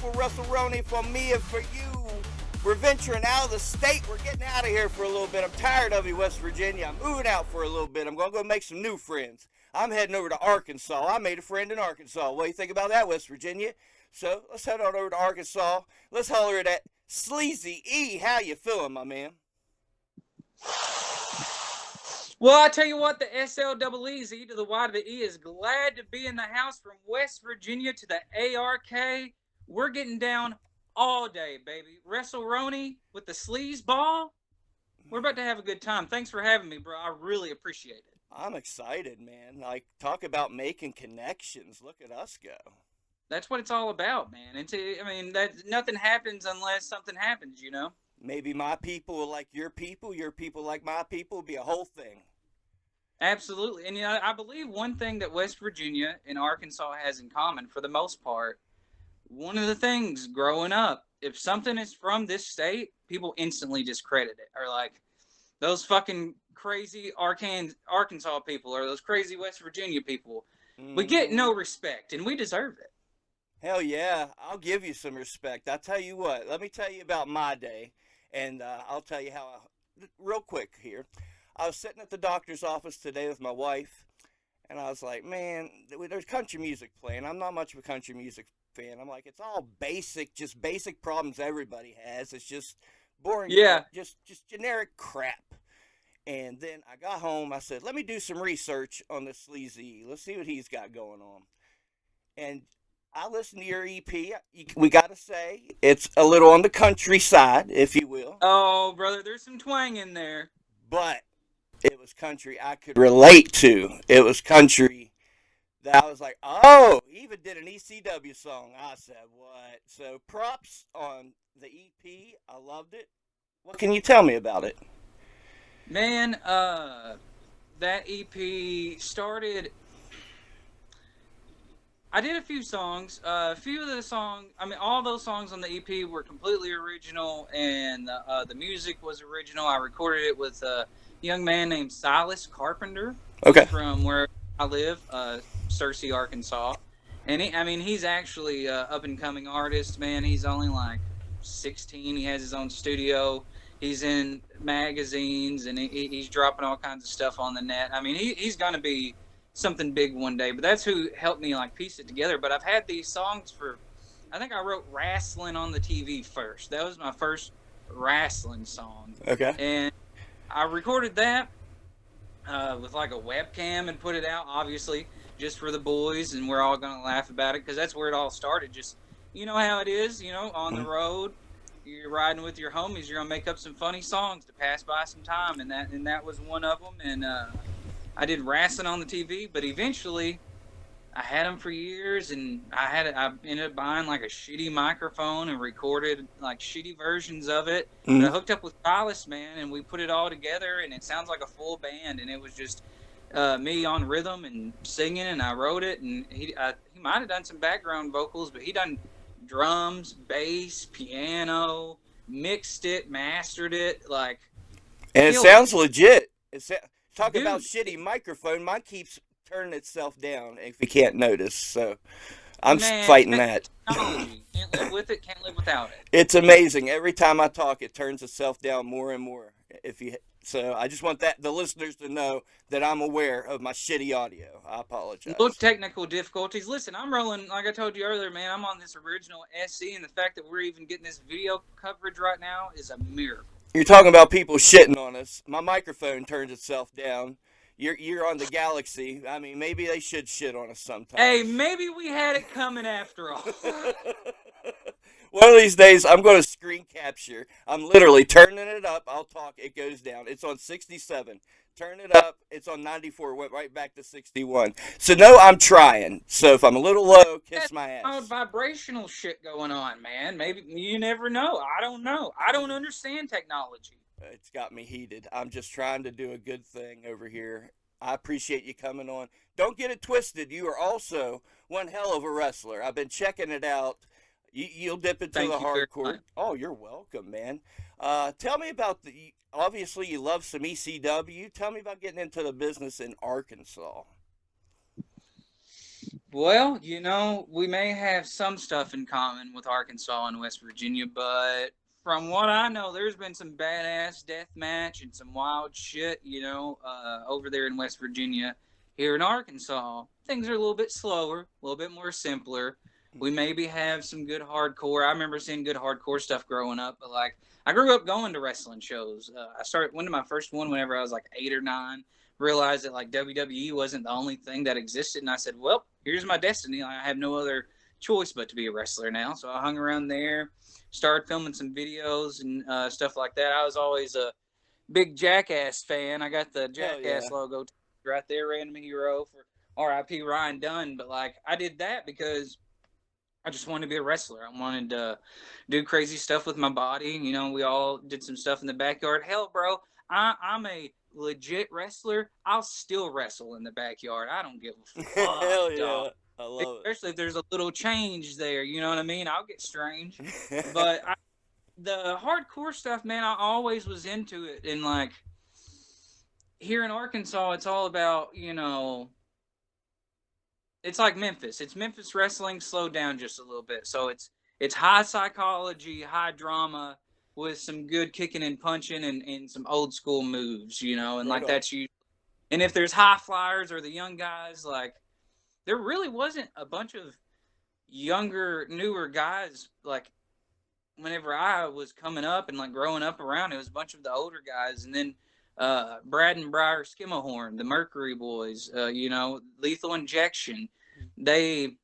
beautiful WrestleRoni from me and for you. We're venturing out of the state. We're getting out of here for a little bit. I'm tired of you, West Virginia. I'm moving out for a little bit. I'm going to go make some new friends. I'm heading over to Arkansas. I made a friend in Arkansas. What do you think about that, West Virginia? So let's head on over to Arkansas. Let's holler at that Sleezy E. How you feeling, my man? Well, I tell you what, the SLEEZ to the Y to the E is glad to be in the house from West Virginia to the ARK. We're getting down all day, baby. WrestleRoni with the sleaze ball. We're about to have a good time. Thanks for having me, bro. I really appreciate it. I'm excited, man. Like, talk about making connections. Look at us go. That's what it's all about, man. That nothing happens unless something happens, you know? Maybe my people will like your people like my people. It'll be a whole thing. Absolutely. And, I believe one thing that West Virginia and Arkansas has in common, for the most part, one of the things growing up, if something is from this state, people instantly discredit it. Or like, those fucking crazy Arkansas people or those crazy West Virginia people, we get no respect, and we deserve it. Hell yeah, I'll give you some respect. I'll tell you what, let me tell you about my day, and I'll tell you how, real quick here. I was sitting at the doctor's office today with my wife, and I was like, man, there's country music playing. I'm not much of a country music fan. I'm like, it's all basic, just basic problems everybody has. It's just boring, Yeah. just generic crap. And then I got home, I said, let me do some research on this Sleezy. Let's see what he's got going on. And I listened to your EP. We got to say, it's a little on the countryside, if you will. Oh, brother, there's some twang in there. But it was country I could relate to. It was country that I was like, oh, he even did an ECW song. I said, what? So props on the EP. I loved it. What can you tell me about it? Man, that EP started. I did a few songs. A few of the songs, all those songs on the EP were completely original, and the music was original. I recorded it with a young man named Silas Carpenter. Okay. From where I live, Searcy, Arkansas. And he's actually an up and coming artist, man. He's only like 16. He has his own studio. He's in magazines, and he's dropping all kinds of stuff on the net. He's going to be something big one day, but that's who helped me like piece it together. But I've had these songs I think I wrote Rasslin on the TV first. That was my first Rasslin song. Okay. And I recorded that with like a webcam and put it out, obviously, just for the boys, and we're all going to laugh about it because that's where it all started. Just, you know how it is, on the road. You're riding with your homies. You're gonna make up some funny songs to pass by some time, and that was one of them. And I did Rasslin on the TV, but eventually, I had them for years, and I ended up buying like a shitty microphone and recorded like shitty versions of it. Mm-hmm. But I hooked up with Silas, man, and we put it all together, and it sounds like a full band. And it was just me on rhythm and singing, and I wrote it, and he might have done some background vocals, but he done drums, bass, piano, mixed it, mastered it, like. And it sounds legit. Talk Dude, about shitty microphone. Mine keeps turning itself down, if you can't notice. So I'm fighting that. Technology. Can't live with it, can't live without it. It's amazing. Every time I talk, it turns itself down more and more. So I just want the listeners to know that I'm aware of my shitty audio. I apologize. Look, technical difficulties. Listen, I'm rolling, like I told you earlier, man, I'm on this original SE, and the fact that we're even getting this video coverage right now is a miracle. You're talking about people shitting on us. My microphone turns itself down. You're on the Galaxy. Maybe they should shit on us sometimes. Hey, maybe we had it coming after all. One of these days, I'm going to screen capture. I'm literally turning it up. I'll talk. It goes down. It's on 67. Turn it up. It's on 94. Went right back to 61. So, no, I'm trying. So, if I'm a little low, kiss my ass. Vibrational shit going on, man. Maybe you never know. I don't know. I don't understand technology. It's got me heated. I'm just trying to do a good thing over here. I appreciate you coming on. Don't get it twisted. You are also one hell of a wrestler. I've been checking it out. You'll dip into the hardcore. Oh, you're welcome, man. Tell me about obviously you love some ECW. Tell me about getting into the business in Arkansas. Well, we may have some stuff in common with Arkansas and West Virginia, but from what I know, there's been some badass death match and some wild shit, over there in West Virginia. Here in Arkansas, things are a little bit slower, a little bit more simpler. We maybe have some good hardcore. I remember seeing good hardcore stuff growing up, but like I grew up going to wrestling shows. Went to my first one whenever I was like 8 or 9, realized that like WWE wasn't the only thing that existed, and I said, "Well, here's my destiny. I have no other choice but to be a wrestler now." So I hung around there, started filming some videos and stuff like that. I was always a big Jackass fan. I got the Hell Jackass yeah. logo right there, random hero for R.I.P. Ryan Dunn. But like I did that because I just wanted to be a wrestler. I wanted to do crazy stuff with my body. We all did some stuff in the backyard. Hell, bro, I'm a legit wrestler. I'll still wrestle in the backyard. I don't give a fuck, Hell dog. yeah. I love Especially if there's a little change there. You know what I mean? I'll get strange. But the hardcore stuff, man, I always was into it. And like here in Arkansas, it's all about, it's like Memphis. It's Memphis wrestling slowed down just a little bit. So it's high psychology, high drama with some good kicking and punching and some old school moves, and right like on. that's you. And if there's high flyers or the young guys, like there really wasn't a bunch of younger, newer guys like whenever I was coming up and like growing up around. It was a bunch of the older guys, and then Brad and Briar Skimmerhorn, the Mercury Boys, Lethal Injection. They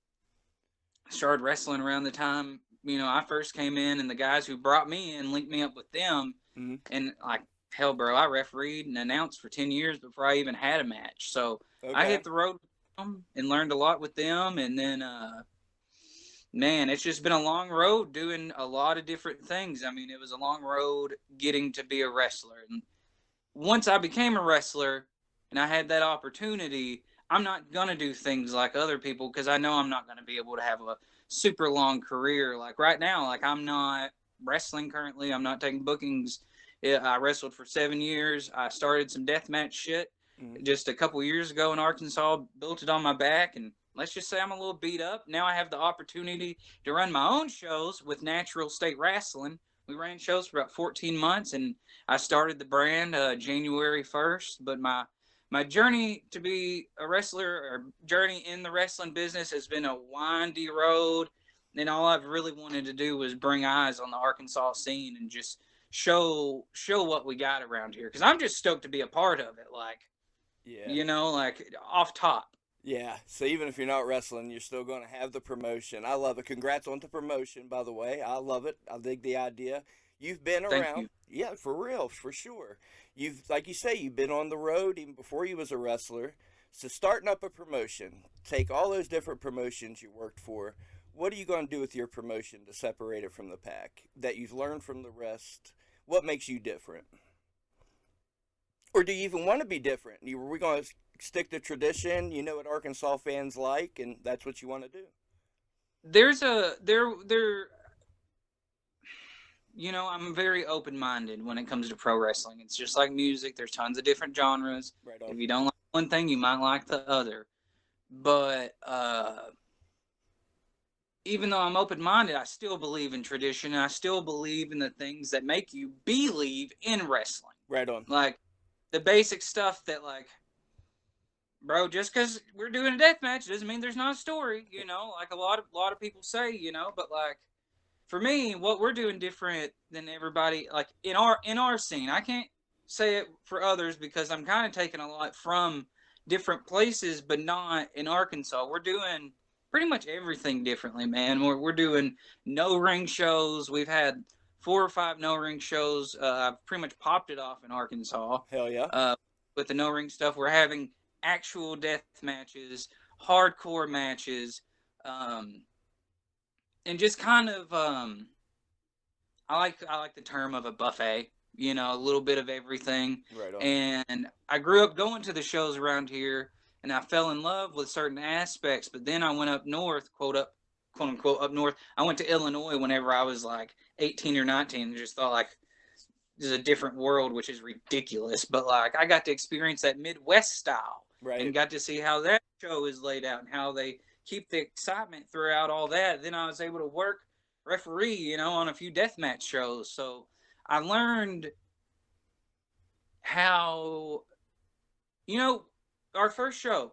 started wrestling around the time I first came in, and the guys who brought me in linked me up with them, Mm-hmm. and like hell, bro, I refereed and announced for 10 years before I even had a match. So I Okay. hit the road with them and learned a lot with them, and then man, it's just been a long road doing a lot of different things. I mean, it was a long road getting to be a wrestler, and once I became a wrestler and I had that opportunity, I'm not going to do things like other people because I know I'm not going to be able to have a super long career. Like right now, like I'm not wrestling currently, I'm not taking bookings. I wrestled for 7 years. I started some deathmatch shit Mm-hmm. just a couple years ago in Arkansas, built it on my back, and let's just say I'm a little beat up. Now I have the opportunity to run my own shows with Natural State Wrestling. We ran shows for about 14 months, and I started the brand January 1st. But my journey to be a wrestler, or journey in the wrestling business, has been a windy road. And all I've really wanted to do was bring eyes on the Arkansas scene and just show what we got around here. Because I'm just stoked to be a part of it. Like, Yeah. like off top. Yeah. So even if you're not wrestling, you're still going to have the promotion. I love it. Congrats on the promotion, by the way. I love it. I dig the idea. You've been Thank around. you. Yeah, for real, for sure. You've, like you say, you've been on the road even before you was a wrestler. So starting up a promotion, take all those different promotions you worked for. What are you going to do with your promotion to separate it from the pack that you've learned from the rest? What makes you different? Or do you even want to be different? Are we going to stick to tradition? You know what Arkansas fans like, and that's what you want to do. There's a there I'm very open minded when it comes to pro wrestling. It's just like music. There's tons of different genres. Right on. If you don't like one thing, you might like the other. But even though I'm open minded, I still believe in tradition. And I still believe in the things that make you believe in wrestling. Right on. Like the basic stuff that, like, bro, just because we're doing a death match doesn't mean there's not a story. Like a lot of people say. But like for me, what we're doing different than everybody, like in our scene. I can't say it for others because I'm kind of taking a lot from different places, but not in Arkansas. We're doing pretty much everything differently, man. We're doing no ring shows. We've had 4 or 5 no ring shows. I've pretty much popped it off in Arkansas. Hell yeah. Uh, with the no ring stuff, we're having actual death matches, hardcore matches. Um, and just kind of I like the term of a buffet, a little bit of everything. Right on. And I grew up going to the shows around here, and I fell in love with certain aspects, but then I went up north, quote unquote up north. I went to Illinois whenever I was like 18 or 19 and just thought like this is a different world, which is ridiculous, but like I got to experience that Midwest style Right. and got to see how that show is laid out and how they keep the excitement throughout all that. Then I was able to work referee, on a few deathmatch shows. So I learned how, you know, our first show,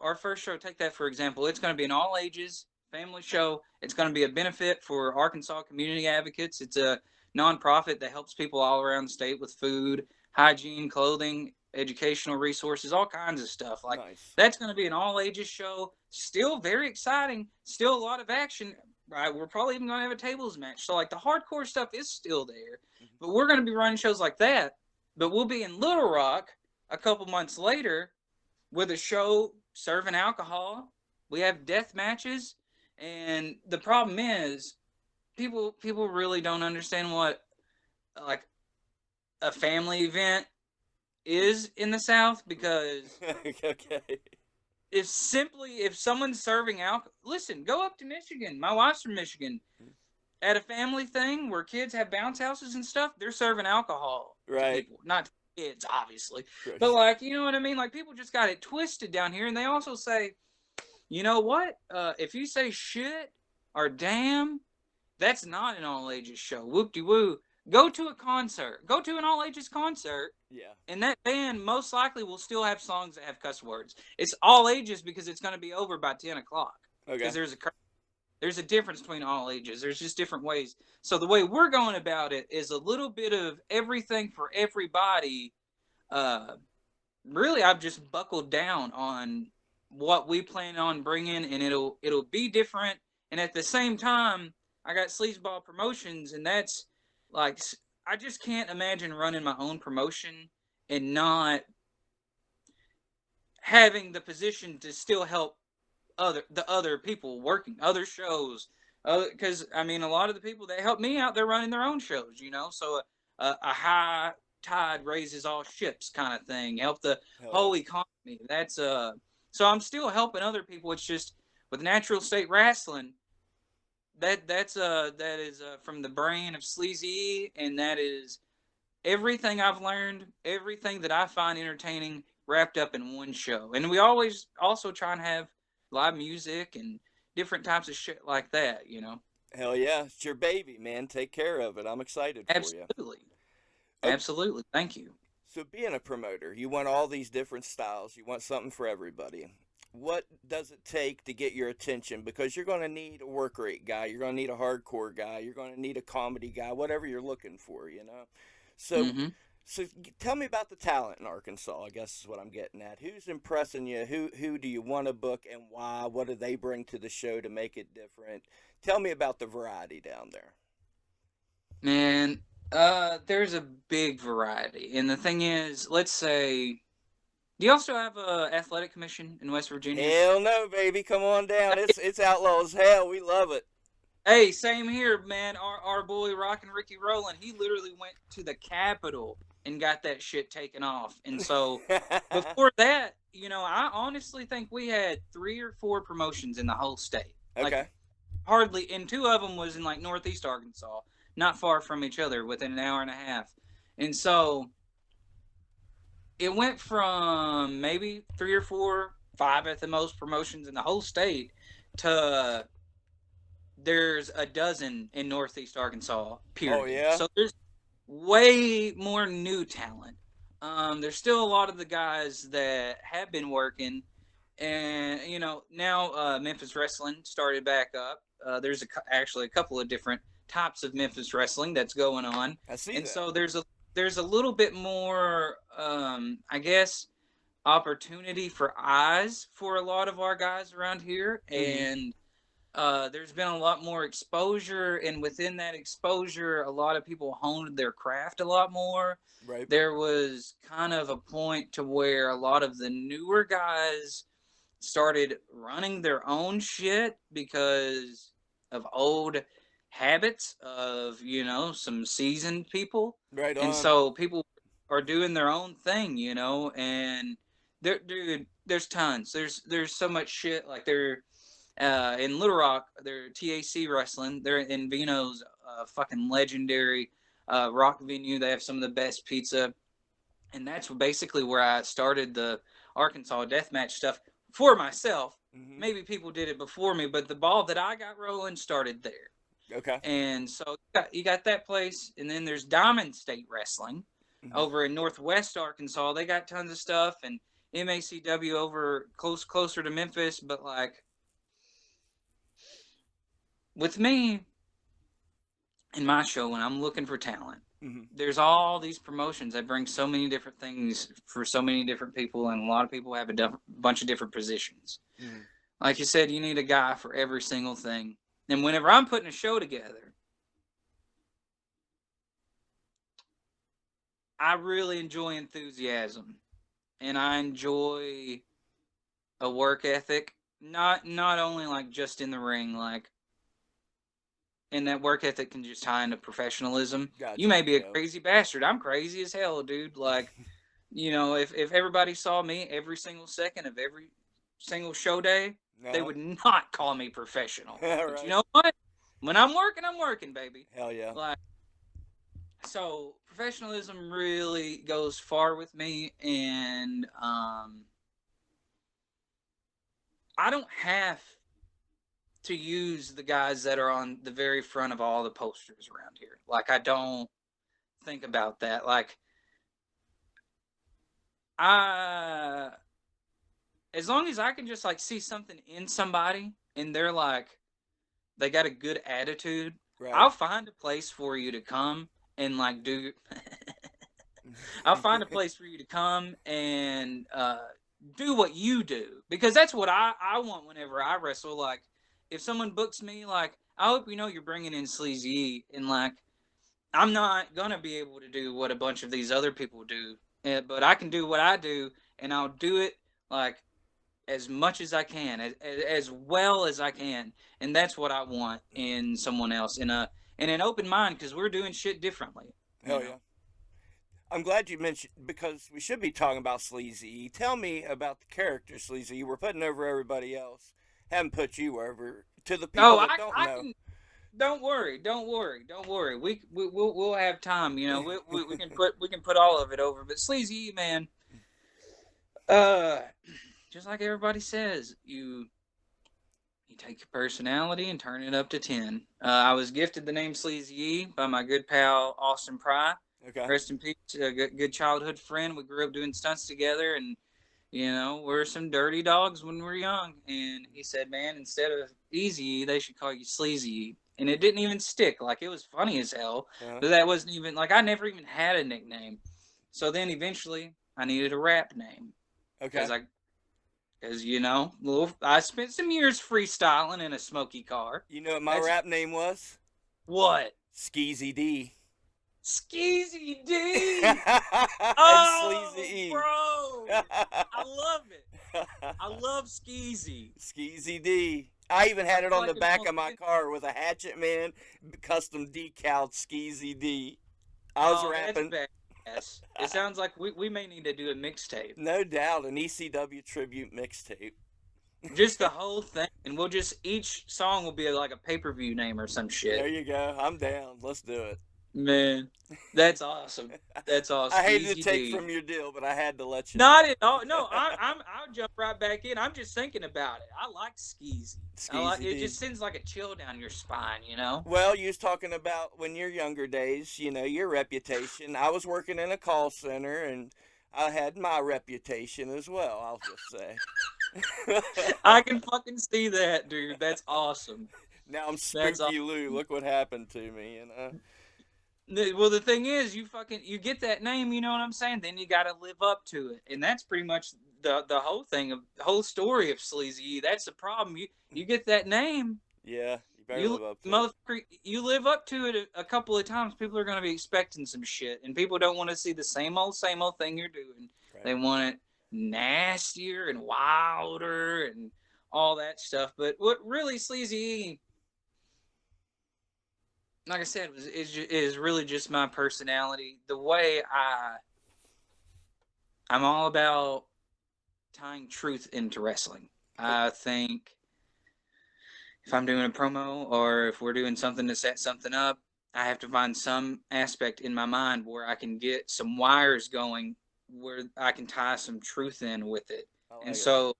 take that for example. It's going to be an all ages family show. It's going to be a benefit for Arkansas Community Advocates. It's a nonprofit that helps people all around the state with food, hygiene, clothing, educational resources, all kinds of stuff. Like, Nice. that's going to be an all ages show. Still very exciting. Still a lot of action. Right, we're probably even going to have a tables match. So like the hardcore stuff is still there, but we're going to be running shows like that. But we'll be in Little Rock a couple months later with a show serving alcohol. We have death matches, and the problem is people really don't understand what like a family event is in the South, because Okay. if someone's serving alcohol, listen, go up to Michigan. My wife's from Michigan. At a family thing where kids have bounce houses and stuff, they're serving alcohol to Right. people, not to kids, obviously. Right. But like, you know what I mean? Like, people just got it twisted down here, and they also say, you know what? If you say shit or damn, that's not an all ages show. Whoop de woo. Go to a concert. Go to an all ages concert, Yeah. and that band most likely will still have songs that have cuss words. It's all ages because it's going to be over by 10 o'clock. Okay. Because there's a difference between all ages. There's just different ways. So the way we're going about it is a little bit of everything for everybody. Uh, Really, I've just buckled down on what we plan on bringing, and it'll be different. And at the same time, I got Sleazeball Promotions, and that's like, I just can't imagine running my own promotion and not having the position to still help the other people working other shows, because I mean, a lot of the people that help me out, they're running their own shows, so a high tide raises all ships kind of thing, help the Hell yeah. whole economy. That's so I'm still helping other people. It's just with Natural State Wrestling, that is from the brain of Sleezy, and that is everything I've learned, everything that I find entertaining, wrapped up in one show. And we always also try and have live music and different types of shit like that. Hell yeah. It's your baby, man. Take care of it. I'm excited for you. Absolutely. Okay. Absolutely. Thank you. So being a promoter, you want all these different styles. You want something for everybody. What does it take to get your attention? Because you're going to need a work rate guy. You're going to need a hardcore guy. You're going to need a comedy guy, whatever you're looking for. So, Hmm. so tell me about the talent in Arkansas. I guess is what I'm getting at. Who's impressing you? Who do you want to book and why? What do they bring to the show to make it different? Tell me about the variety down there. Man, there's a big variety. And the thing is, let's say, do you also have a athletic commission in West Virginia? Hell no, baby. Come on down. It's outlaw as hell. We love it. Hey, same here, man. Our boy Rockin' Ricky Rowland, he literally went to the Capitol and got that shit taken off. And so before that, I honestly think we had 3 or 4 promotions in the whole state. Like, Okay. hardly, and 2 of them was in like Northeast Arkansas, not far from each other, within an hour and a half. And so it went from maybe 3 or 4, 5 at the most promotions in the whole state to there's a dozen in Northeast Arkansas, Oh period. yeah. So there's way more new talent. There's still a lot of the guys that have been working, and now Memphis Wrestling started back up. There's actually a couple of different types of Memphis Wrestling that's going on, I see and that. so there's a little bit more, I guess, opportunity for eyes for a lot of our guys around here, Mm-hmm. and there's been a lot more exposure, and within that exposure, a lot of people honed their craft a lot more. Right. There was kind of a point to where a lot of the newer guys started running their own shit because of old habits of, some seasoned people. Right And on. so people are doing their own thing, and dude, there's tons. There's so much shit. Like, they're in Little Rock, they're TAC Wrestling. They're in Vino's fucking legendary rock venue. They have some of the best pizza, and that's basically where I started the Arkansas deathmatch stuff for myself. Hmm. Maybe people did it before me, but the ball that I got rolling started there. Okay. And so you got that place, and then there's Diamond State Wrestling Hmm. over in Northwest Arkansas. They got tons of stuff, and MACW over closer to Memphis. But like with me in my show, when I'm looking for talent, Hmm. there's all these promotions that bring so many different things for so many different people, and a lot of people have a bunch of different positions. Hmm. Like you said, you need a guy for every single thing. And whenever I'm putting a show together, I really enjoy enthusiasm, and I enjoy a work ethic. Not only like just in the ring, like, and that work ethic can just tie into professionalism. You Gotcha. may be a Yeah. crazy bastard. I'm crazy as hell, dude. Like, if everybody saw me every single second of every single show day, they Uh-huh. would not call me professional. All But you right. know what? When I'm working, baby. Hell yeah. Like, so professionalism really goes far with me, and I don't have to use the guys that are on the very front of all the posters around here. Like, I don't think about that. Like, I as long as I can just like see something in somebody and they're like they got a good attitude, Right. I'll find a place for you to come and like do I'll find a place for you to come and do what you do, because that's what I want whenever I wrestle. Like, if someone books me, like, I hope you know you're bringing in Sleazy, and like, I'm not gonna be able to do what a bunch of these other people do, but I can do what I do, and I'll do it like as much as I can, as well as I can, and that's what I want in someone else, in an open mind, because we're doing shit differently, you Hell know. yeah. I'm glad you mentioned because we should be talking about Sleazy. Tell me about the character Sleazy. You were putting over everybody else. Haven't put you over. To the people Oh, that don't I know. can. Don't worry, don't worry, don't worry. We'll have time. You know, we can put all of it over. But Sleazy, man, uh, just like everybody says, you take your personality and turn it up to 10. I was gifted the name Sleazy by my good pal Austin Pry. Okay. Rest in peace, a good childhood friend. We grew up doing stunts together, and we're some dirty dogs when we were young. And he said, man, instead of Easy, they should call you Sleazy. And it didn't even stick. Like, it was funny as hell, Uh, but that wasn't even like I never even had a nickname. So then eventually, I needed a rap name because okay. I because I spent some years freestyling in a smoky car. You know what my That's rap name was? what Skeezy D. Skeezy D. And Sleazy Oh, E. bro, I love it. I love Skeezy. Skeezy D. I even I had it feel on like the it's back gonna of my car with a Hatchet Man custom decaled Skeezy D. I was Oh, that's rapping. badass. It sounds like we may need to do a mixtape. No doubt, an ECW tribute mixtape. Just the whole thing. And we'll just, each song will be like a pay per view name or some There shit. you go. I'm down. Let's do it. Man, that's awesome. That's I awesome. hated to Easy take D. from your deal, but I had to let you Not know. at all. No, I'll jump right back in. I'm just thinking about it. I like Skeezy. I like Skeezy it. D. Just sends like a chill down your spine, you know. Well, you was talking about when your younger days, your reputation. I was working in a call center and I had my reputation as well, I'll just say. I can fucking see that, dude. That's awesome. Now I'm That's Spooky Lou. awesome. Look what happened to me. Well, the thing is, you get that name, you know what I'm saying? Then you got to live up to it, and that's pretty much the whole thing of the whole story of Sleazy. That's the problem. You get that name, Yeah, you better you live up to it. motherfucker, you live up to it a couple of times. People are gonna be expecting some shit, and people don't want to see the same old thing you're doing. Right. They want it nastier and wilder and all that stuff. But what really Sleazy, like I said, is really just my personality. The way I'm all about tying truth into wrestling. Oh, I think if I'm doing a promo or if we're doing something to set something up, I have to find some aspect in my mind where I can get some wires going, where I can tie some truth in with it. I And like it. so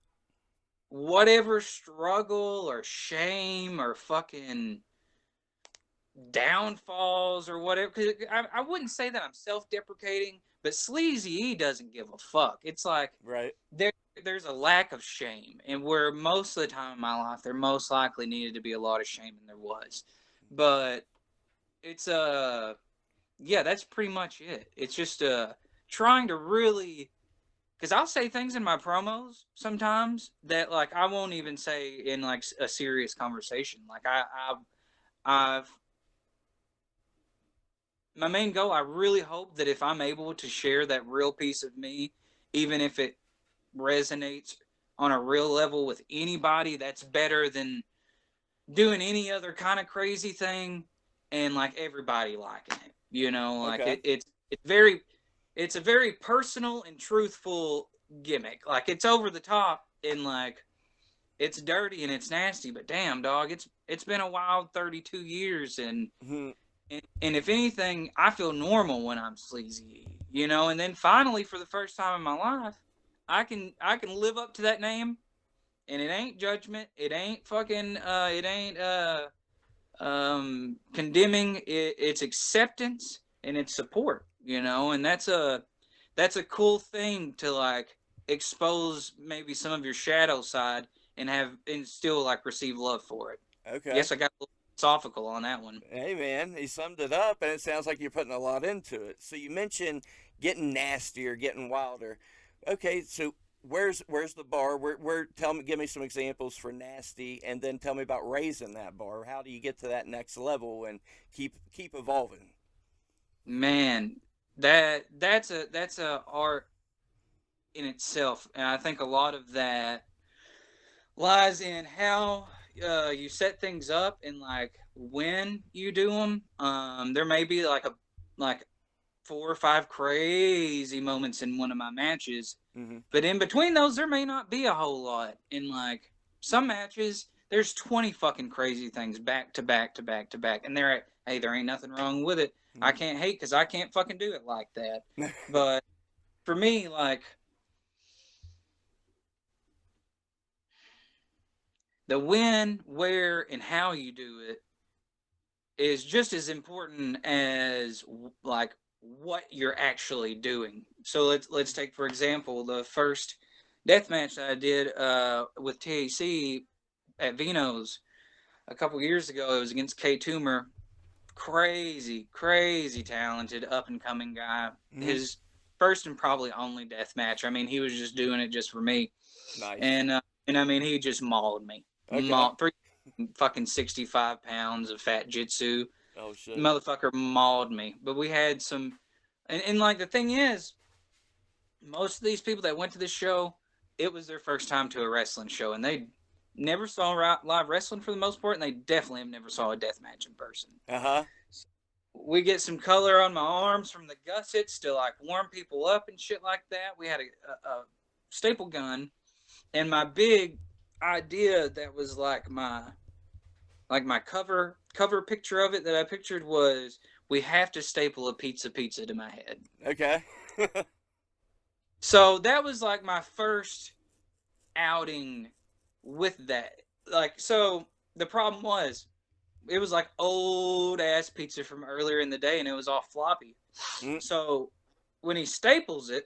whatever struggle or shame or fucking downfalls or whatever. Cause I wouldn't say that I'm self-deprecating, but Sleazy, he doesn't give a fuck. It's like Right. there's a lack of shame, and where most of the time in my life there most likely needed to be a lot of shame, and there was. But it's yeah, that's pretty much it. It's just trying to really, because I'll say things in my promos sometimes that like I won't even say in like a serious conversation. Like I've my main goal, I really hope that if I'm able to share that real piece of me, even if it resonates on a real level with anybody, that's better than doing any other kind of crazy thing and like everybody liking it. You know, like Okay. it's a very personal and truthful gimmick. Like it's over the top and like it's dirty and it's nasty, but damn dog, it's been a wild 32 years Mhm. and if anything, I feel normal when I'm sleazy, you know. And then finally, for the first time in my life, I can live up to that name, and it ain't judgment, it ain't fucking, it ain't condemning. It's acceptance and it's support, you know. And that's a cool thing to like expose maybe some of your shadow side and have and still like receive love for it. Okay. Yes, I got a little philosophical on that one. Hey man, he summed it up, and it sounds like you're putting a lot into it. So you mentioned getting nastier, getting wilder. Okay, so where's the bar? Where tell me, give me some examples for nasty, and then tell me about raising that bar. How do you get to that next level and keep evolving? Man, that's a art in itself, and I think a lot of that lies in how you set things up and like when you do them. There may be like 4 or 5 crazy moments in one of my matches, Mm-hmm. but in between those, there may not be a whole lot. In like some matches, there's 20 fucking crazy things back to back to back to back, and there ain't nothing wrong with it. I can't hate because I can't fucking do it like that. Mm-hmm. But for me, like the when, where, and how you do it is just as important as like what you're actually doing. So let's take for example the first death match that I did with TAC at Vino's a couple years ago. It was against K Toomer, crazy, crazy talented up and coming guy. Mm-hmm. His first and probably only death match. I mean, he was just doing it just for me, Nice. and I mean, he just mauled me, Okay. mauled 65 pounds of fat jitsu. Oh shit. Motherfucker mauled me. But we had some, and like the thing is, most of these people that went to this show, it was their first time to a wrestling show, and they never saw live wrestling for the most part, and they definitely have never saw a death match in person. Uh huh. We get some color on my arms from the gussets to like warm people up and shit like that. We had a staple gun, and my big idea that was like my cover picture of it that I pictured was we have to staple a pizza to my head. Okay. So that was like my first outing with that. Like so the problem was it was like old ass pizza from earlier in the day and it was all floppy. Mm. So when he staples it,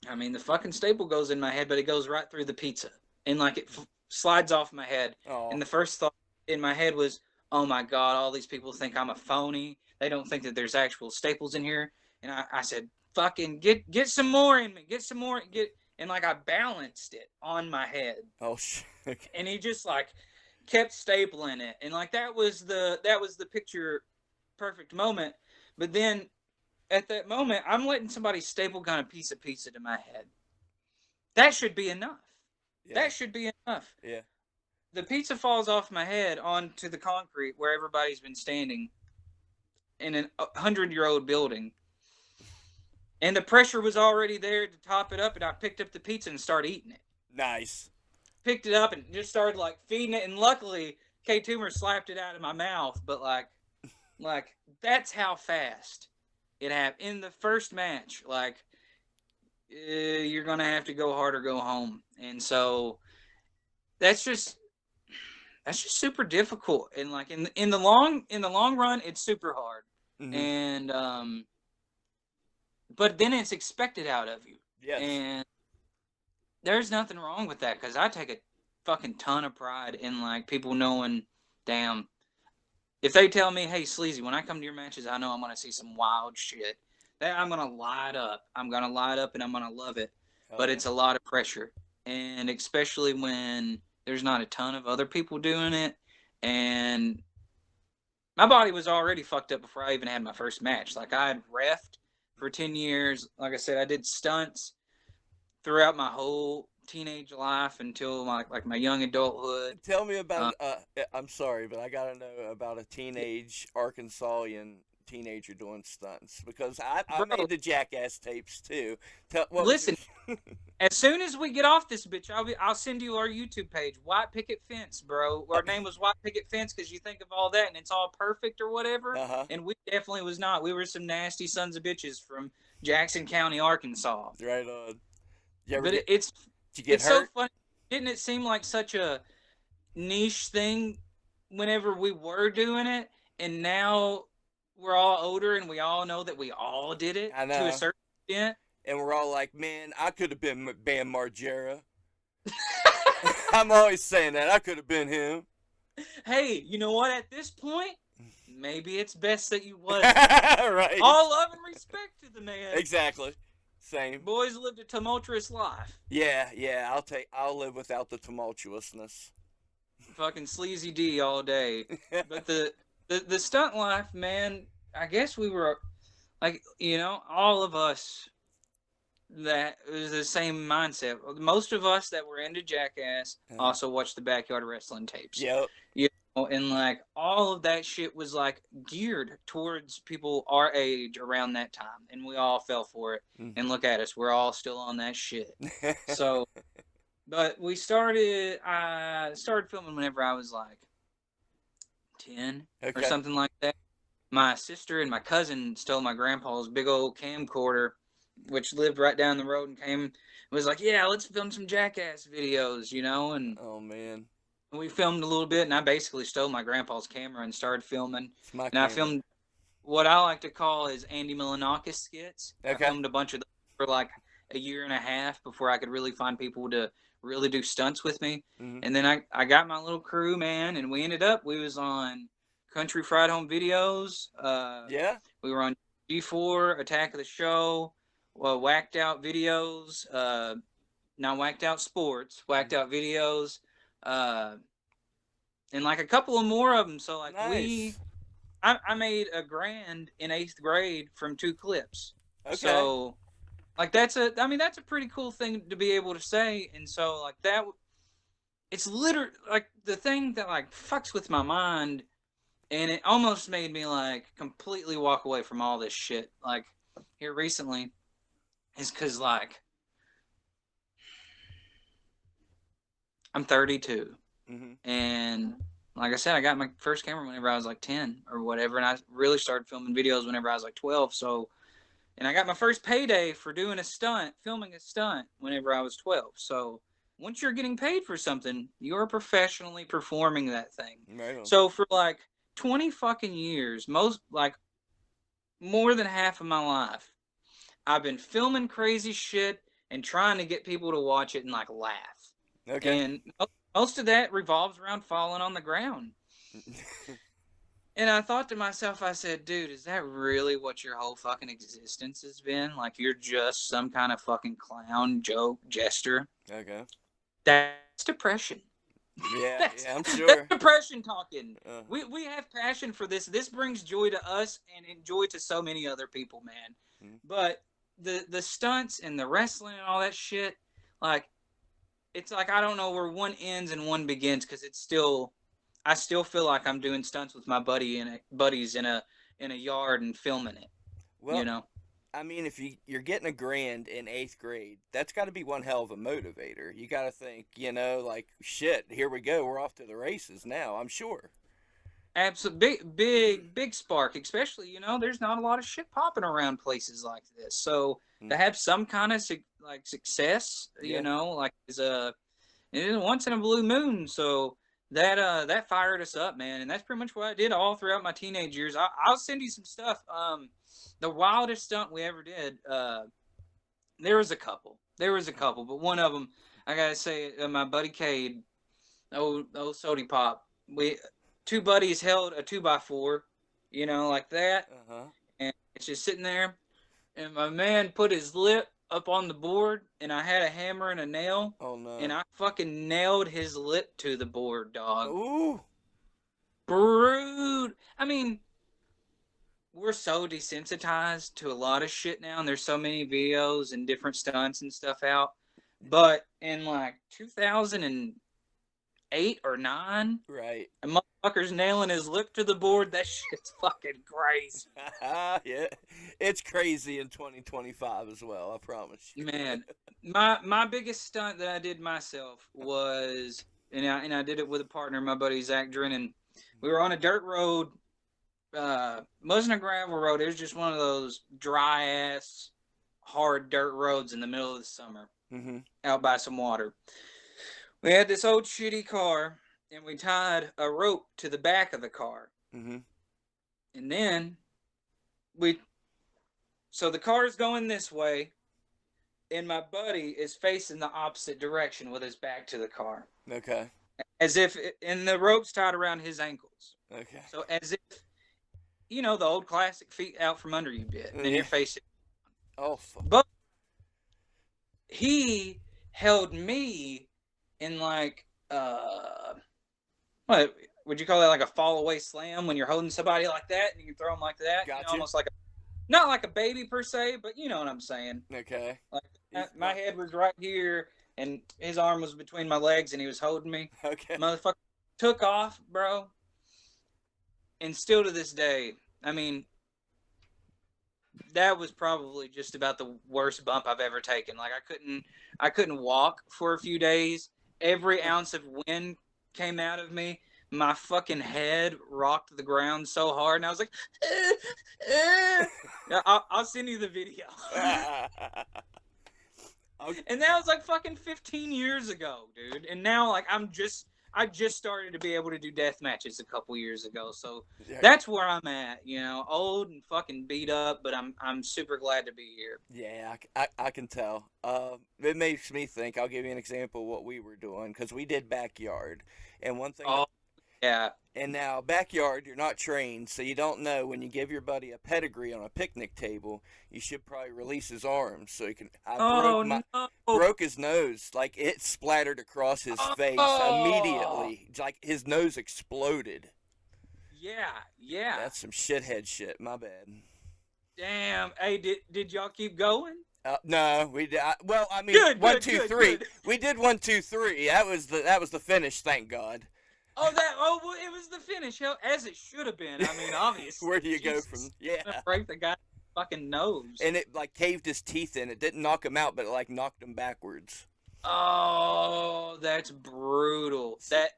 I mean the fucking staple goes in my head, but it goes right through the pizza and like it slides off my head. And Oh. the first thought in my head was, "Oh my god, all these people think I'm a phony. They don't think that there's actual staples in here." And I said, "Fucking get some more in me. Get some more. Get." And like I balanced it on my head, Oh shit. Okay. and he just like kept stapling it, and like that was the picture perfect moment. But then at that moment, I'm letting somebody staple gun a piece of pizza to my head. That should be enough. Yeah. That should be enough. Yeah. The pizza falls off my head onto the concrete where everybody's been standing in a 100-year-old building. And the pressure was already there to top it up, and I picked up the pizza and started eating it. Nice. Picked it up and just started like feeding it, and luckily K Toomer slapped it out of my mouth. But like that's how fast it happened in the first match. Like you're gonna have to go hard or go home, and so that's just super difficult, and like in the long run, it's super hard, Hmm. and but then it's expected out of you, Yes. and there's nothing wrong with that because I take a fucking ton of pride in like people knowing, damn, if they tell me, hey, Sleazy, when I come to your matches, I know I'm gonna see some wild shit. That I'm gonna light up. I'm gonna light up, and I'm gonna love it. Oh But yeah. it's a lot of pressure, and especially when there's not a ton of other people doing it, and my body was already fucked up before I even had my first match. Like I had refed for 10 years. Like I said, I did stunts throughout my whole teenage life until my young adulthood. Tell me about. Uh, I'm sorry, but I gotta know about a teenage Arkansasian teenager doing stunts because I bro, made the Jackass tapes too. What was listen. your? As soon as we get off this bitch, I'll send you our YouTube page, White Picket Fence, bro. Our name was White Picket Fence because you think of all that and it's all perfect or whatever, Uh-huh. and we definitely was not. We were some nasty sons of bitches from Jackson County, Arkansas. Right on. You ever But get? Did you get it's so hurt? funny. Didn't it seem like such a niche thing whenever we were doing it, and now we're all older and we all know that we all did it I to a know. certain extent. And we're all like, man, I could have been Bam Margera. I'm always saying that I could have been him. Hey, you know what? At this point, maybe it's best that you wasn't. Right. All love and respect to the man. Exactly. Same. Boys lived a tumultuous life. Yeah, yeah. I'll live without the tumultuousness. Fucking sleazy D all day. But the stunt life, man, I guess we were like, all of us that was the same mindset. Most of us that were into Jackass also watched the backyard wrestling tapes. Yep. You and like all of that shit was like geared towards people our age around that time, and we all fell for it. And look at us, we're all still on that shit. So, but I started filming whenever I was like 10 or Okay. something like that. My sister and my cousin stole my grandpa's big old camcorder, which lived right down the road, and was like, yeah, let's film some Jackass videos, and Oh man, we filmed a little bit, and I basically stole my grandpa's camera and started filming. it's my And I camera. filmed what I like to call is Andy Milanakis skits. I Okay. filmed a bunch of them for like a year and a half before I could really find people to really do stunts with me. Hmm. And then I got my little crew, man, and we was on Country Fried Home Videos. Yeah. We were on G4, Attack of the Show, Whacked Out Videos, not Whacked Out Sports, Whacked Out Videos, uh, and like a couple of more of them. So like Nice. I made a grand in 8th grade from 2 clips. Okay. So like that's a pretty cool thing to be able to say. And so like that, it's literally like the thing that like fucks with my mind, and it almost made me like completely walk away from all this shit like here recently, is because like I'm 32, Hmm. and like I said, I got my first camera whenever I was like 10 or whatever, and I really started filming videos whenever I was like 12. So, and I got my first payday for doing filming a stunt whenever I was 12. So, once you're getting paid for something, you're professionally performing that thing. Right on. So for like 20 fucking years, more than half of my life, I've been filming crazy shit and trying to get people to watch it and like laugh. Okay. And most of that revolves around falling on the ground. And I thought to myself, I said, dude, is that really what your whole fucking existence has been? Like you're just some kind of fucking clown, joke, jester? Okay. That's depression. Yeah. that's Yeah. I'm that's sure. depression talking. Uh, We have passion for this. This brings joy to us and joy to so many other people, man. mm, But the stunts and the wrestling and all that shit, like it's like I don't know where one ends and one begins because I still feel like I'm doing stunts with my buddies in a yard and filming it. You well, know, I mean, if you're getting a grand in 8th grade, that's got to be one hell of a motivator. You got to think, like shit. Here we go. We're off to the races now. I'm sure. absolutely big spark. Especially there's not a lot of shit popping around places like this. So Mm, to have some kind of like success, yeah. like It is once in a blue moon, so that fired us up, man. And that's pretty much what I did all throughout my teenage years. I'll send you some stuff. The wildest stunt we ever did. There was a couple. There was a couple, but one of them, I gotta say, my buddy Cade, old Sody Pop. We two buddies held a 2x4, like that, Uh-huh. and it's just sitting there. And my man put his lip up on the board, and I had a hammer and a nail, Oh and no. I fucking nailed his lip to the board, dog. Ooh. Brood. I mean, we're so desensitized to a lot of shit now, and there's so many videos and different stunts and stuff out. But in like 2008 or 9, Right. a motherfucker's nailing his lip to the board. That shit's fucking crazy. Yeah. It's crazy in 2025 as well, I promise you. Man, my biggest stunt that I did myself was, and I did it with a partner, my buddy Zach Drennan. We were on a dirt road. Wasn't a gravel road. It was just one of those dry ass, hard dirt roads in the middle of the summer, Mm-hmm. out by some water. We had this old shitty car, and we tied a rope to the back of the car, Mm-hmm. and then so the car's going this way, and my buddy is facing the opposite direction with his back to the car, Okay. as if, and the rope's tied around his ankles. Okay. So as if, the old classic feet out from under you bit, and then Yeah. you're facing. Oh, fuck. But he held me in like, what would you call that? Like a fall away slam when you're holding somebody like that and you throw them like that. Gotcha. Almost like not like a baby per se, but you know what I'm saying. Okay. Like my head was right here and his arm was between my legs and he was holding me. Okay. Motherfucker took off, bro. And still to this day, I mean, that was probably just about the worst bump I've ever taken. Like I couldn't walk for a few days. Every ounce of wind came out of me. My fucking head rocked the ground so hard, and I was like, I'll send you the video. Okay. And that was like fucking 15 years ago, dude. And now, like, I just started to be able to do death matches a couple years ago. So that's where I'm at, old and fucking beat up, but I'm super glad to be here. Yeah, I can tell. It makes me think. I'll give you an example of what we were doing because we did backyard, and one thing. Oh, yeah. And now backyard, you're not trained, so you don't know when you give your buddy a pedigree on a picnic table, you should probably release his arms so he can. Broke his nose, like it splattered across his face immediately, like his nose exploded. Yeah. That's some shithead shit. My bad. Damn. Hey, did y'all keep going? No, we did. Well, I mean, Good, 1, 2, 3. good. We did 1, 2, 3. That was the finish. Thank God. Well, it was the finish, hell, as it should have been. I mean, obviously. Where do you go from? Yeah. Break the guy's fucking nose. And it like caved his teeth in. It didn't knock him out, but it like knocked him backwards. Oh, that's brutal. That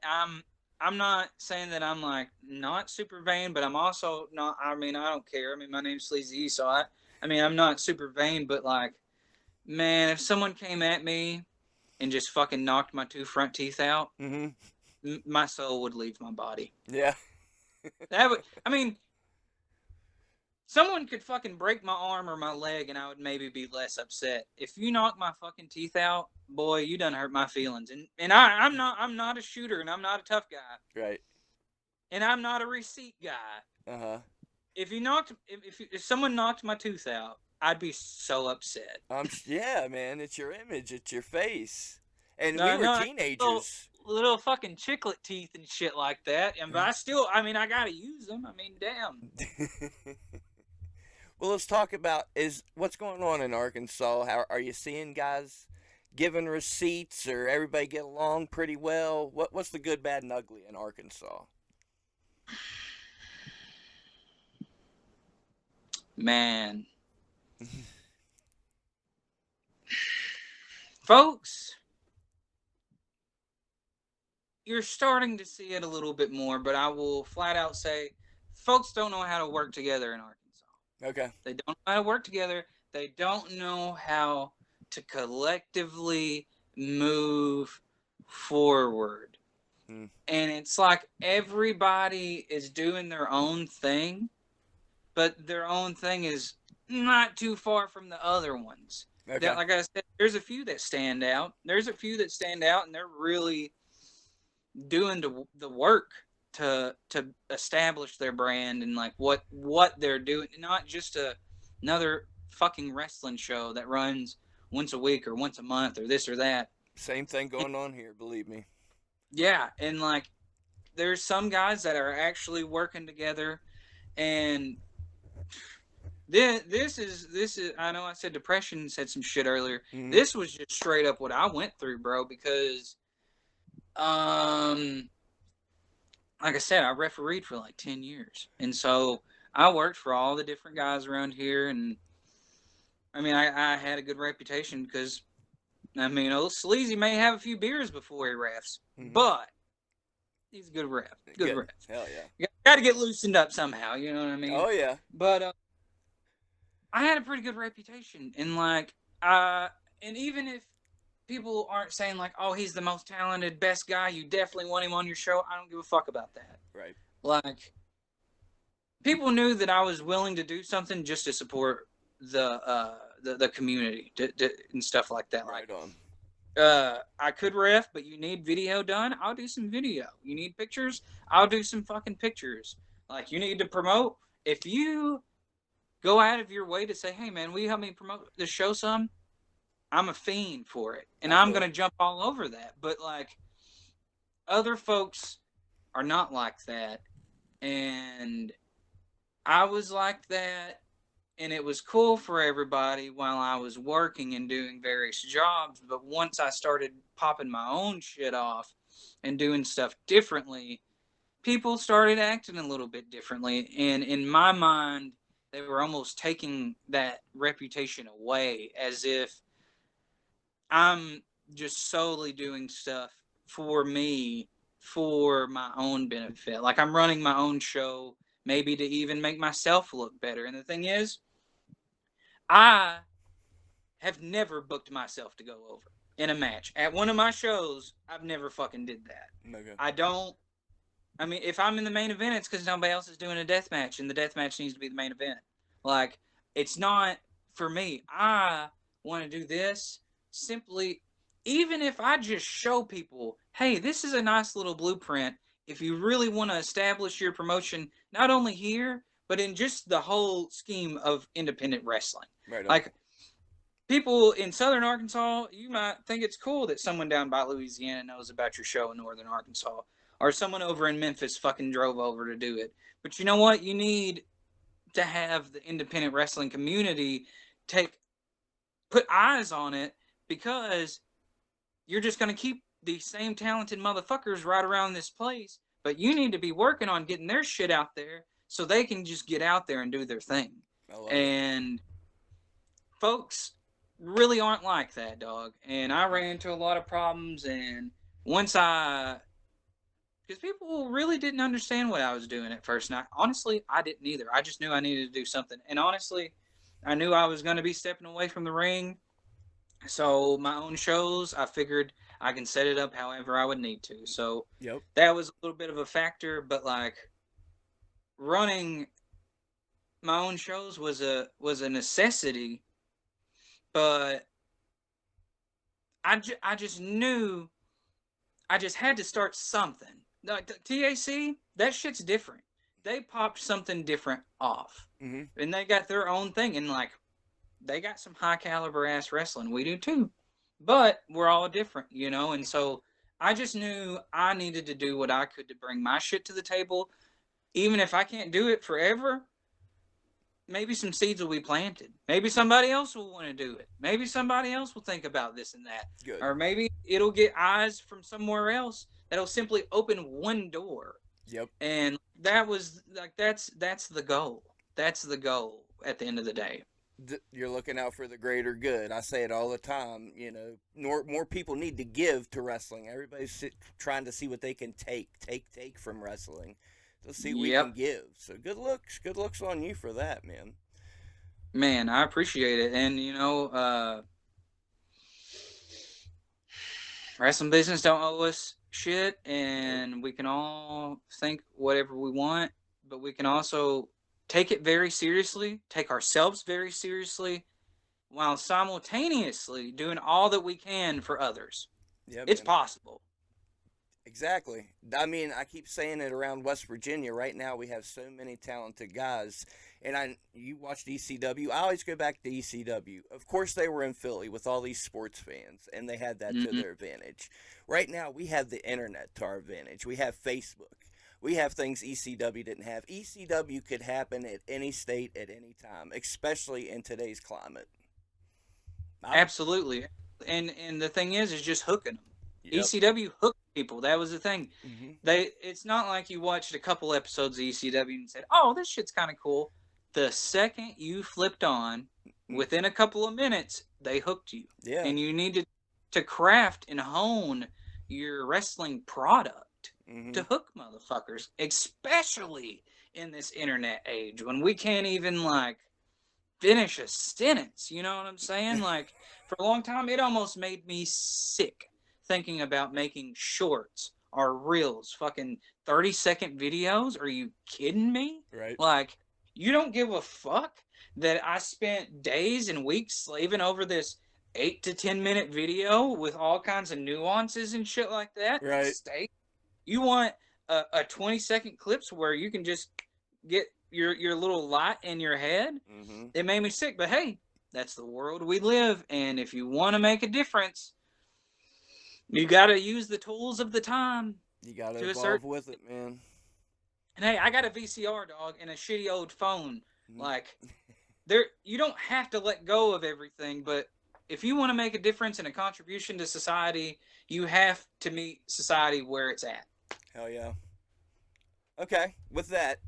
I'm not saying that I'm like not super vain, but I'm also not. I mean, I don't care. I mean, my name's Sleezy, so I mean, I'm not super vain, but like, man, if someone came at me and just fucking knocked my 2 front teeth out, my soul would leave my body. Yeah. That would. I mean, someone could fucking break my arm or my leg, and I would maybe be less upset. If you knock my fucking teeth out, boy, you done hurt my feelings. And I'm not a shooter, and I'm not a tough guy. Right. And I'm not a receipt guy. Uh-huh. If someone knocked my tooth out, I'd be so upset. Yeah, man, it's your image, it's your face. And No, we were no, teenagers. Little fucking chiclet teeth and shit like that. And but I gotta use them. I mean, damn. Well, let's talk about what's going on in Arkansas. How are you seeing guys giving receipts, or everybody get along pretty well? What's the good, bad, and ugly in Arkansas? Man. Folks, you're starting to see it a little bit more, but I will flat out say folks don't know how to work together in Arkansas. Okay. They don't know how to work together. They don't know how to collectively move forward. Mm. And it's like everybody is doing their own thing, but their own thing is not too far from the other ones. Okay. That, like I said, there's a few that stand out. There's a few that stand out, and they're really doing the work to establish their brand and like what they're doing, not just another fucking wrestling show that runs once a week or once a month or this or that. Same thing going on here, believe me. Yeah, and like there's some guys that are actually working together, and this is I know I said depression said some shit earlier. Mm-hmm. This was just straight up what I went through, bro, because um like I said, I refereed for like 10 years. And so I worked for all the different guys around here. And I mean, I had a good reputation because, I mean, old Sleezy may have a few beers before he refs, Mm-hmm. but he's a good ref. Good Good. ref. Hell yeah. You got to get loosened up somehow, you know what I mean? Oh yeah. But I had a pretty good reputation. And like, and even if people aren't saying like, oh, he's the most talented, best guy, you definitely want him on your show, I don't give a fuck about that. Right. Like, people knew that I was willing to do something just to support the community and stuff like that. Right Like, on. I could ref, but you need video done, I'll do some video. You need pictures, I'll do some fucking pictures. Like, you need to promote. If you go out of your way to say, hey man, will you help me promote the show some? I'm a fiend for it, and I'm gonna jump all over that. But like, other folks are not like that, and I was like that, and it was cool for everybody while I was working and doing various jobs. But once I started popping my own shit off and doing stuff differently, people started acting a little bit differently. And in my mind, they were almost taking that reputation away, as if I'm just solely doing stuff for me, for my own benefit. Like I'm running my own show, maybe to even make myself look better. And the thing is, I have never booked myself to go over in a match. At one of my shows, I've never fucking did that. Okay. I don't. I mean, if I'm in the main event, it's because nobody else is doing a death match, and the death match needs to be the main event. Like, it's not for me. I want to do this simply, even if I just show people, hey, this is a nice little blueprint. If you really want to establish your promotion, not only here, but in just the whole scheme of independent wrestling. Right on. Like, people in Southern Arkansas, you might think it's cool that someone down by Louisiana knows about your show in Northern Arkansas, or someone over in Memphis fucking drove over to do it. But you know what? You need to have the independent wrestling community put eyes on it, because you're just going to keep these same talented motherfuckers right around this place, but you need to be working on getting their shit out there so they can just get out there and do their thing. I love it. And folks really aren't like that, dog. And I ran into a lot of problems, and once because people really didn't understand what I was doing at first. And honestly, I didn't either. I just knew I needed to do something. And honestly, I knew I was going to be stepping away from the ring. So my own shows, I figured I can set it up however I would need to. So Yep. that was a little bit of a factor. But like, running my own shows was a necessity. But I just knew I just had to start something. Like TAC, that shit's different. They popped something different off, Mm-hmm. and they got their own thing. And like, they got some high caliber ass wrestling. We do too, but we're all different, you know. And so I just knew I needed to do what I could to bring my shit to the table, even if I can't do it forever. Maybe some seeds will be planted. Maybe somebody else will want to do it. Maybe somebody else will think about this and that. Good. Or maybe it'll get eyes from somewhere else that'll simply open one door. Yep. And that was like, that's the goal. That's the goal at the end of the day. You're looking out for the greater good. I say it all the time. You know, more people need to give to wrestling. Everybody's trying to see what they can take from wrestling. Let's see what we can give. So good looks on you for that, man. Man, I appreciate it. And you know, wrestling business don't owe us shit, Nope. and we can all think whatever we want, but we can also take it very seriously, take ourselves very seriously, while simultaneously doing all that we can for others. Yeah, It's man. possible. Exactly. I mean, I keep saying it around West Virginia. Right now, we have so many talented guys. And you watched ECW. I always go back to ECW. Of course, they were in Philly with all these sports fans, and they had that to Hmm. their advantage. Right now, we have the internet to our advantage. We have Facebook. We have things ECW didn't have. ECW could happen at any state at any time, especially in today's climate. I'm. Absolutely. And the thing is just hooking them. Yep. ECW hooked people. That was the thing. Hmm. It's not like you watched a couple episodes of ECW and said, "Oh, this shit's kind of cool." The second you flipped on, Mm. within a couple of minutes, they hooked you. Yeah. And you needed to craft and hone your wrestling product Hmm. to hook motherfuckers, especially in this internet age when we can't even like finish a sentence. You know what I'm saying? Like for a long time, it almost made me sick thinking about making shorts or reels, fucking 30-second videos. Are you kidding me? Right. Like, you don't give a fuck that I spent days and weeks slaving over this 8 to 10 minute video with all kinds of nuances and shit like that. Right. Steak. You want a 20-second clips where you can just get your little light in your head. Hmm. It made me sick, but hey, that's the world we live, and if you want to make a difference, you got to use the tools of the time You got to to a evolve certain. with it, man. And hey, I got a VCR dog and a shitty old phone. Mhm. Like there, you don't have to let go of everything, but if you want to make a difference and a contribution to society, you have to meet society where it's at. Hell yeah. Okay, with that,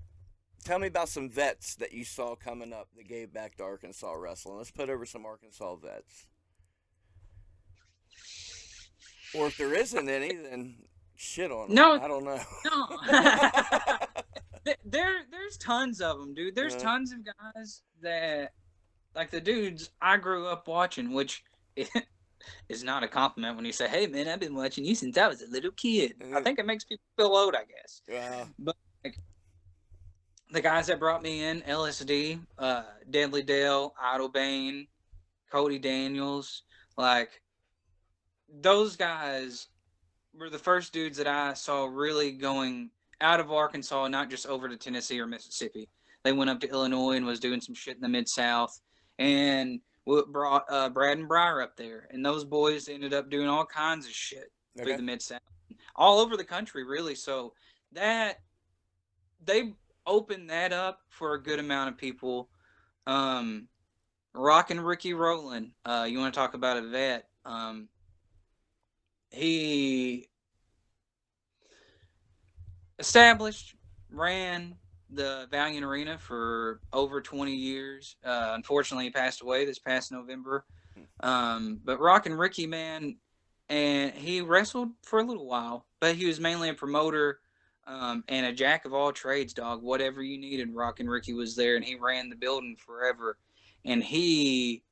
tell me about some vets that you saw coming up that gave back to Arkansas wrestling. Let's put over some Arkansas vets. Or if there isn't any, then shit on them. No, I don't know. no. There's tons of them, dude. There's uh, tons of guys that like the dudes I grew up watching, which is not a compliment when you say, "Hey, man, I've been watching you since I was a little kid." I think it makes people feel old, I guess. wow. But like, the guys that brought me in, LSD, Deadly Dale, Idle Bane, Cody Daniels, like those guys were the first dudes that I saw really going out of Arkansas, not just over to Tennessee or Mississippi. They went up to Illinois and was doing some shit in the Mid South, and brought Brad and Briar up there, and those boys ended up doing all kinds of shit through Okay. the Mid South, all over the country, really. So that they opened that up for a good amount of people. Um, Rockin' Ricky Rowland, you want to talk about a vet? He established, ran the Valiant Arena for over 20 years. Unfortunately, he passed away this past November. But Rockin' Ricky, man, and he wrestled for a little while, but he was mainly a promoter and a jack of all trades, dog. Whatever you needed, Rockin' Ricky was there, and he ran the building forever. And he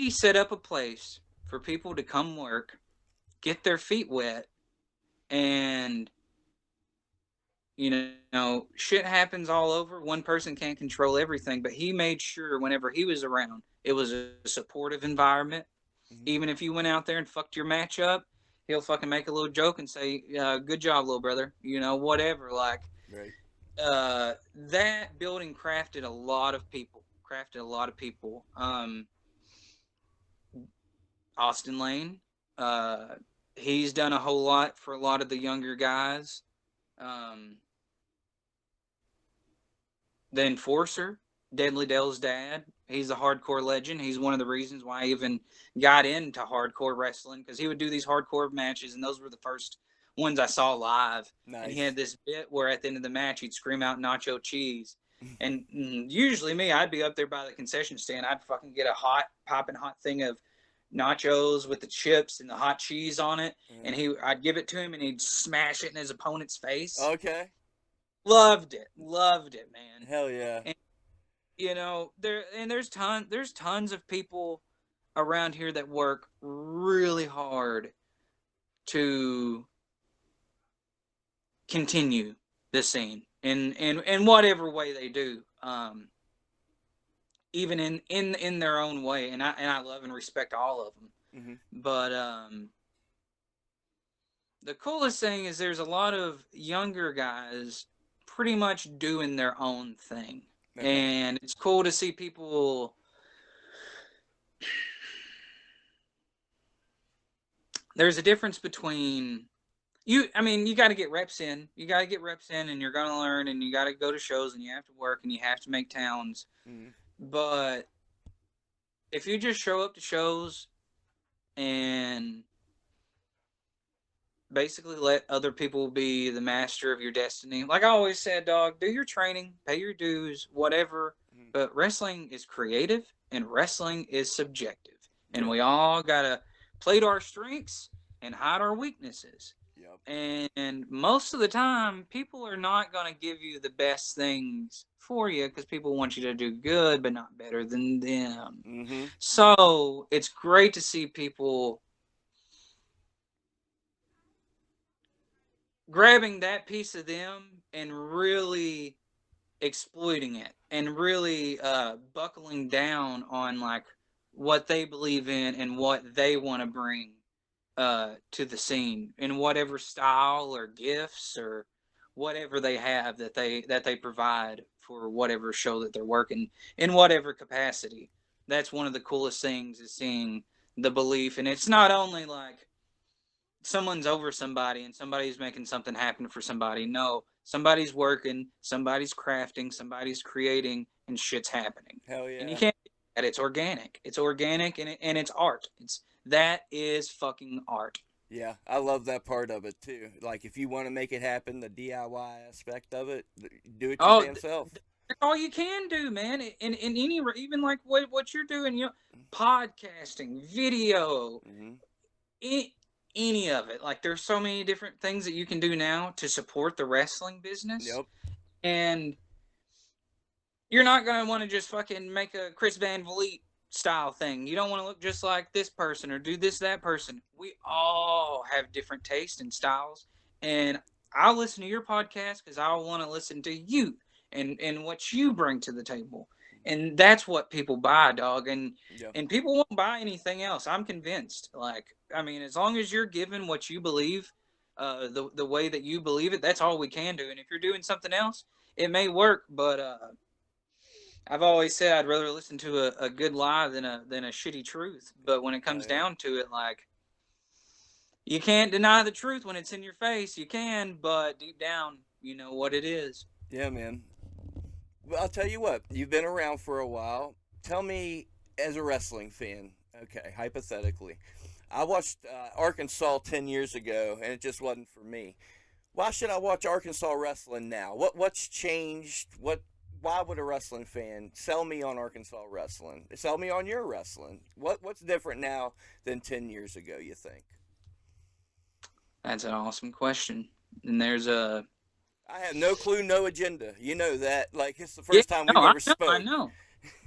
set up a place for people to come work, get their feet wet, and shit happens all over. One person can't control everything, but he made sure whenever he was around, it was a supportive environment. Hmm. Even if you went out there and fucked your match up, he'll fucking make a little joke and say, "Good job, little brother." Whatever. Like Right. that building crafted a lot of people. Crafted a lot of people. Austin Lane. Uh, he's done a whole lot for a lot of the younger guys. Um, the Enforcer, Deadly Dale's dad. He's a hardcore legend. He's one of the reasons why I even got into hardcore wrestling because he would do these hardcore matches, and those were the first ones I saw live. And he Nice. had this bit where at the end of the match he'd scream out "Nacho cheese," and usually me, I'd be up there by the concession stand. I'd fucking get a popping hot thing of nachos with the chips and the hot cheese on it, and I'd give it to him, and he'd smash it in his opponent's face. Okay. Loved it, man. Hell yeah. And there's tons of people around here that work really hard to continue the scene in whatever way they do, even in their own way, and I love and respect all of them. Mm-hmm. But the coolest thing is there's a lot of younger guys pretty much doing their own thing, Okay. and it's cool to see people. There's a difference between you. I mean, you got to get reps in. You got to get reps in, and you're gonna learn, and you got to go to shows, and you have to work, and you have to make towns. Mm-hmm. But if you just show up to shows and basically let other people be the master of your destiny, like I always said, dog, do your training, pay your dues, whatever. Mm-hmm. But wrestling is creative and wrestling is subjective, and Yep. we all gotta play to our strengths and hide our weaknesses. Yep. And most of the time, people are not going to give you the best things for you because people want you to do good, but not better than them. Mm-hmm. So it's great to see people grabbing that piece of them and really exploiting it and really buckling down on like what they believe in and what they want to bring to the scene in whatever style or gifts or whatever they have that they provide for whatever show that they're working in whatever capacity. That's one of the coolest things is seeing the belief, and it's not only like someone's over somebody and somebody's making something happen for somebody. No, somebody's working, somebody's crafting, somebody's creating, and shit's happening. Hell And you yeah. can't. And it's organic. It's organic, and it's art. That is fucking art. Yeah, I love that part of it too. Like if you want to make it happen, the DIY aspect of it, do it your Oh, damn self. that's all you can do, man. In any even like what you're doing, podcasting, video, Mm-hmm. any, any of it. Like there's so many different things that you can do now to support the wrestling business, Yep. and you're not gonna want to just fucking make a Chris Van Vliet style thing. You don't want to look just like this person or do this that person. We all have different tastes and styles, and I'll listen to your podcast because I want to listen to you and what you bring to the table, and that's what people buy, dog. Yeah. And people won't buy anything else. I'm convinced. Like, I mean, as long as you're given what you believe, the way that you believe it, that's all we can do. And if you're doing something else, it may work, but I've always said I'd rather listen to a good lie than a shitty truth. But when it Oh comes yeah. down to it, like you can't deny the truth when it's in your face. You can, but deep down, you know what it is. Yeah, man. Well, I'll tell you what. You've been around for a while. Tell me, as a wrestling fan, okay, hypothetically, I watched Arkansas 10 years ago, and it just wasn't for me. Why should I watch Arkansas wrestling now? What's changed? What? Why would a wrestling fan sell me on Arkansas wrestling? Sell me on your wrestling. What's different now than 10 years ago? You think? That's an awesome question. And there's a I have no clue, no agenda. You know that. Like it's the yeah, first time no, we've I ever know, I spoke. know.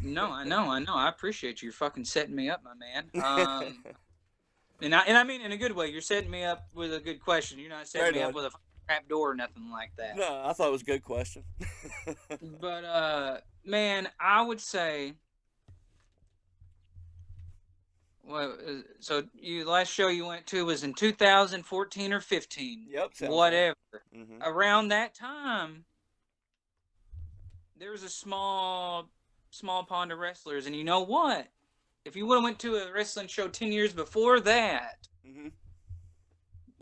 No, I know. I appreciate you fucking setting me up, my man. And I mean in a good way. You're setting me up with a good question. You're not setting Right me up on. with a trap door or nothing like that. No, I thought it was a good question. But man, I would say, well, so you last show you went to was in 2014 or 15, Yep, sounds right. whatever. Mm-hmm. Around that time, there was a small pond of wrestlers, and you know what? If you would have went to a wrestling show 10 years before that, Mm-hmm.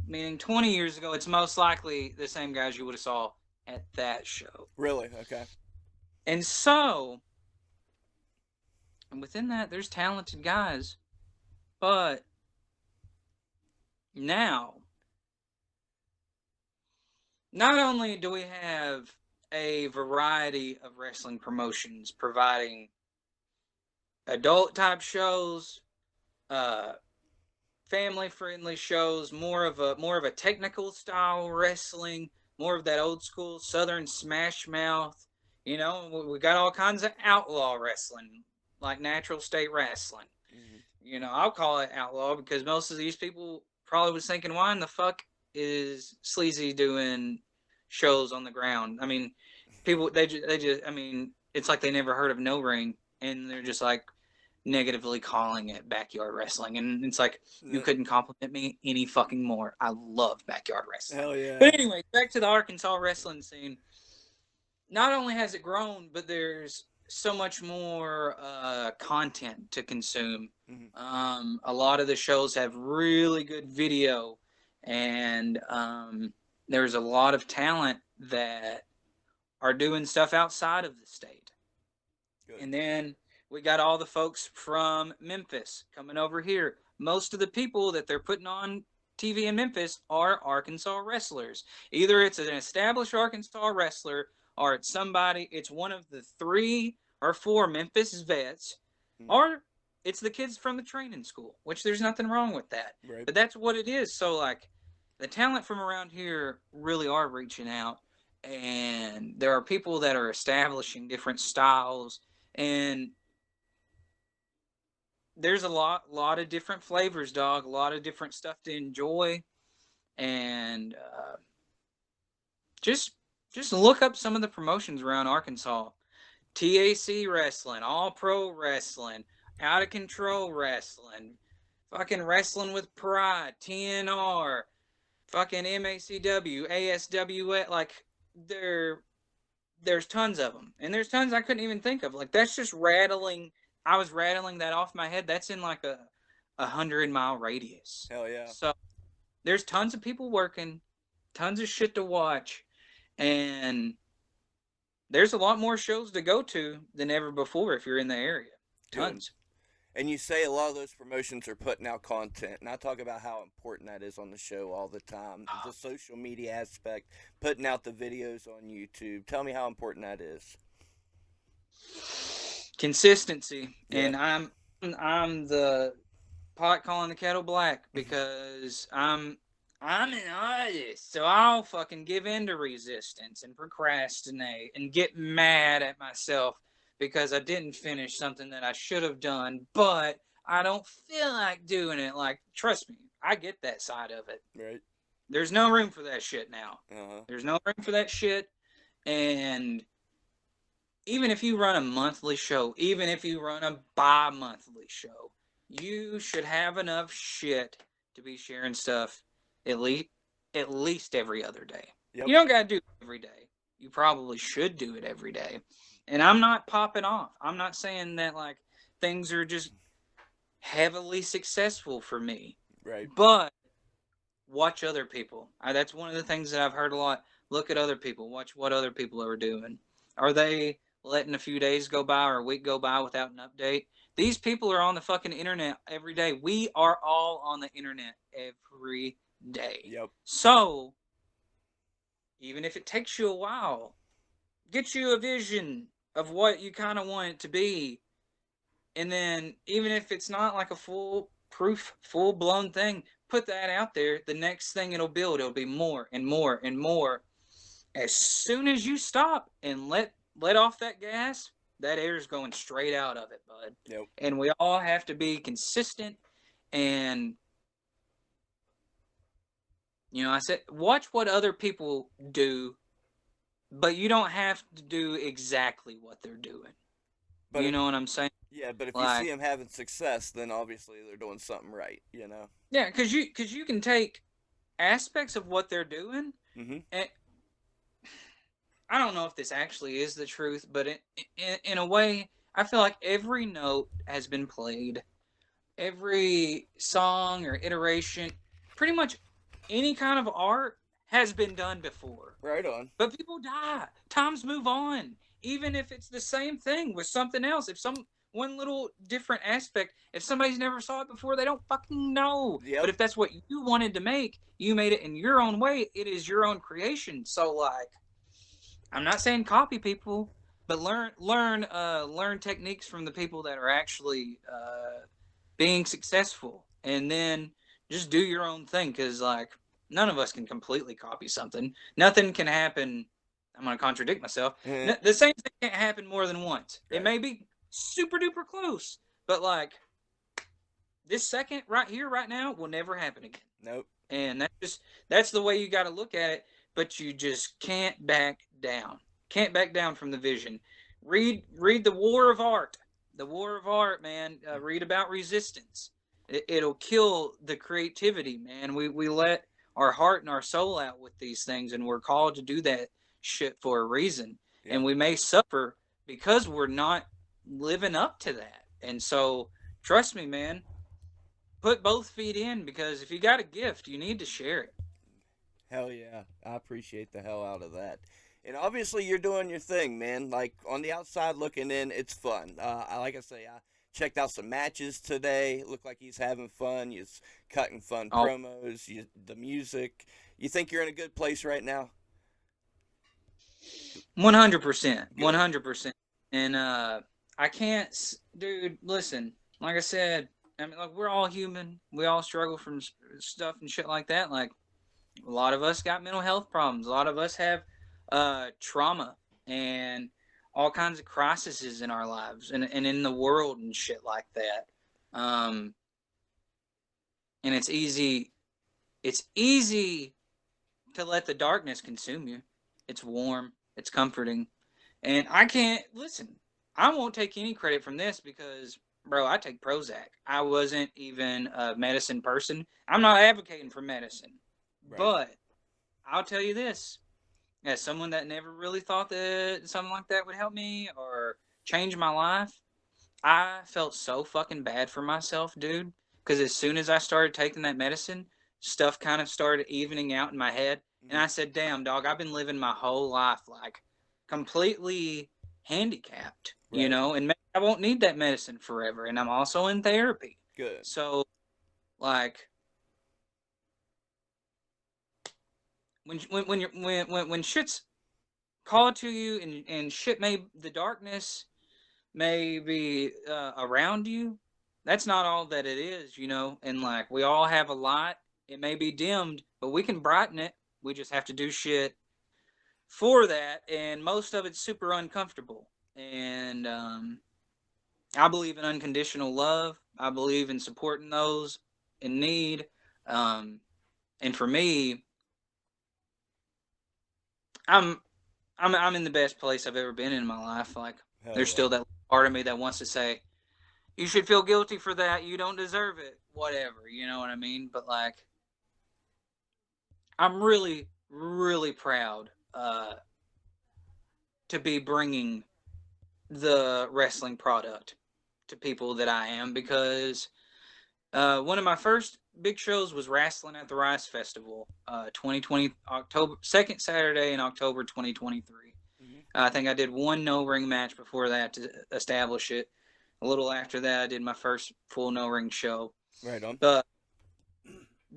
meaning 20 years ago, it's most likely the same guys you would have saw at that show. Really? Okay. And so, and within that, there's talented guys. But now, not only do we have a variety of wrestling promotions providing adult type shows, uh, family friendly shows, more of a technical style wrestling, more of that old school Southern smash mouth. You know, we got all kinds of outlaw wrestling, like natural state wrestling. Mm-hmm. I'll call it outlaw because most of these people probably was thinking, why in the fuck is Sleazy doing shows on the ground? I mean, people they just I mean, it's like they never heard of No Ring, and they're just like negatively calling it backyard wrestling, and it's like you couldn't compliment me any fucking more. I love backyard wrestling. Hell yeah. But anyway, back to the Arkansas wrestling scene. Not only has it grown, but there's so much more content to consume. A lot of the shows have really good video, and there's a lot of talent that are doing stuff outside of the state. Good. And then we got all the folks from Memphis coming over here. Most of the people that they're putting on TV in Memphis are Arkansas wrestlers. Either it's an established Arkansas wrestler or it's one of the 3 or 4 Memphis vets, or it's the kids from the training school, which there's nothing wrong with that. Right. But that's what it is. So, like, the talent from around here really are reaching out, and there are people that are establishing different styles, and there's a lot of different flavors, dog, a lot of different stuff to enjoy, and just look up some of the promotions around Arkansas. TAC Wrestling, All Pro Wrestling, Out of Control Wrestling, fucking Wrestling with Pride, TNR, fucking MACW, ASWS, like, there's tons of them. And there's tons I couldn't even think of. Like, that's just rattling. I was rattling that off my head. That's in like a 100-mile radius. Hell yeah. So there's tons of people working, tons of shit to watch, and there's a lot more shows to go to than ever before if you're in the area. Tons. Good. And you say a lot of those promotions are putting out content, and I talk about how important that is on the show all the time. The social media aspect, putting out the videos on YouTube. Tell me how important that is. Consistency. Yeah. And I'm the pot calling the kettle black because I'm an artist, so I'll fucking give in to resistance and procrastinate and get mad at myself because I didn't finish something that I should have done, but I don't feel like doing it. Like, trust me, I get that side of it. Right. There's no room for that shit now. There's no room for that shit, and even if you run a monthly show, even if you run a bi-monthly show, you should have enough shit to be sharing stuff at least every other day. Yep. You don't got to do it every day. You probably should do it every day. And I'm not popping off. I'm not saying that, like, things are just heavily successful for me. Right. But watch other people. That's one of the things that I've heard a lot. Look at other people. Watch what other people are doing. Are they letting a few days go by or a week go by without an update? These people are on the fucking internet every day. We are all on the internet every day. Yep. So, even if it takes you a while, get you a vision of what you kind of want it to be. And then, even if it's not like a full-blown thing, put that out there. The next thing it'll build, it'll be more and more and more. As soon as you stop and let off that gas, that air's going straight out of it, bud. Yep. And we all have to be consistent. And, I said, watch what other people do, but you don't have to do exactly what they're doing. But you know what I'm saying? Yeah, but if you see them having success, then obviously they're doing something right, Yeah, because you can take aspects of what they're doing, and I don't know if this actually is the truth, but in a way, I feel like every note has been played. Every song or iteration, pretty much any kind of art has been done before. Right on. But people die. Times move on. Even if it's the same thing with something else. If one little different aspect, if somebody's never saw it before, they don't fucking know. Yep. But if that's what you wanted to make, you made it in your own way. It is your own creation. So, like, I'm not saying copy people, but learn techniques from the people that are actually being successful, and then just do your own thing. Because, like, none of us can completely copy something. Nothing can happen. I'm going to contradict myself. The same thing can't happen more than once. Right. It may be super duper close, but, like, this second right here, right now, will never happen again. Nope. And that's the way you got to look at it. But you just can't back down. Can't back down from the vision. Read the War of Art. The War of Art, man. Read about resistance. It'll kill the creativity, man. We let our heart and our soul out with these things, and we're called to do that shit for a reason. Yeah. And we may suffer because we're not living up to that. And so, trust me, man, put both feet in, because if you got a gift, you need to share it. Hell yeah. I appreciate the hell out of that. And obviously, you're doing your thing, man. Like on the outside looking in, it's fun. Like I say, I checked out some matches today. Looked like he's having fun. He's cutting fun Oh, promos. The music. You think you're in a good place right now? 100%, Good. 100%. And I can't, dude. Listen, like I said, I mean, like, we're all human. We all struggle from stuff and shit like that. Like, a lot of us got mental health problems. A lot of us have trauma and all kinds of crises in our lives and in the world and shit like that. Um, and it's easy to let the darkness consume you. It's warm. It's comforting. And I can't listen. I won't take any credit from this because, bro, I take Prozac. I wasn't even a medicine person. I'm not advocating for medicine, Right. but I'll tell you this: as someone that never really thought that something like that would help me or change my life, I felt so fucking bad for myself, dude. Because as soon as I started taking that medicine, stuff kind of started evening out in my head. And Hmm. I said, damn, dog, I've been living my whole life like completely handicapped, Right. and maybe I won't need that medicine forever. And I'm also in therapy. Good. So, like, when shit's called to you and shit the darkness may be around you, that's not all that it is. And like, we all have a light. It may be dimmed, but we can brighten it. We just have to do shit for that, and most of it's super uncomfortable. And I believe in unconditional love. I believe in supporting those in need. Um, and for me, I'm I'm in the best place I've ever been in my life. Like, Hell there's yeah. still that part of me that wants to say, you should feel guilty for that. You don't deserve it. Whatever. You know what I mean? But like, I'm really, really proud to be bringing the wrestling product to people that I am, because one of my first big shows was Rasslin at the Rice Festival, 2020 October, second Saturday in October 2023. Hmm. I think I did one no ring match before that to establish it. A little after that, I did my first full no ring show. Right on. But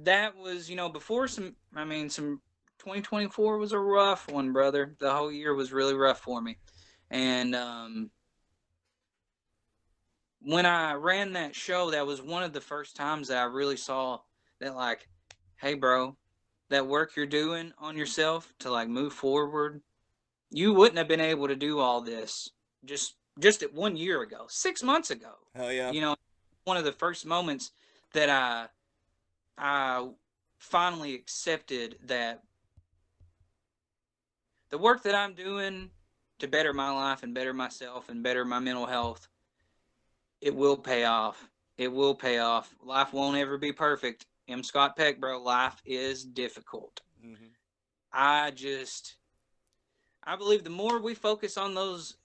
that was, before some 2024 was a rough one, brother. The whole year was really rough for me. And when I ran that show, that was one of the first times that I really saw that, like, hey, bro, that work you're doing on yourself to like move forward, you wouldn't have been able to do all this just at 1 year ago, 6 months ago. Hell yeah. You know, one of the first moments that I finally accepted that the work that I'm doing to better my life and better myself and better my mental health, it will pay off. It will pay off. Life won't ever be perfect. M. Scott Peck, bro, life is difficult. Hmm. I just, I believe the more we focus on those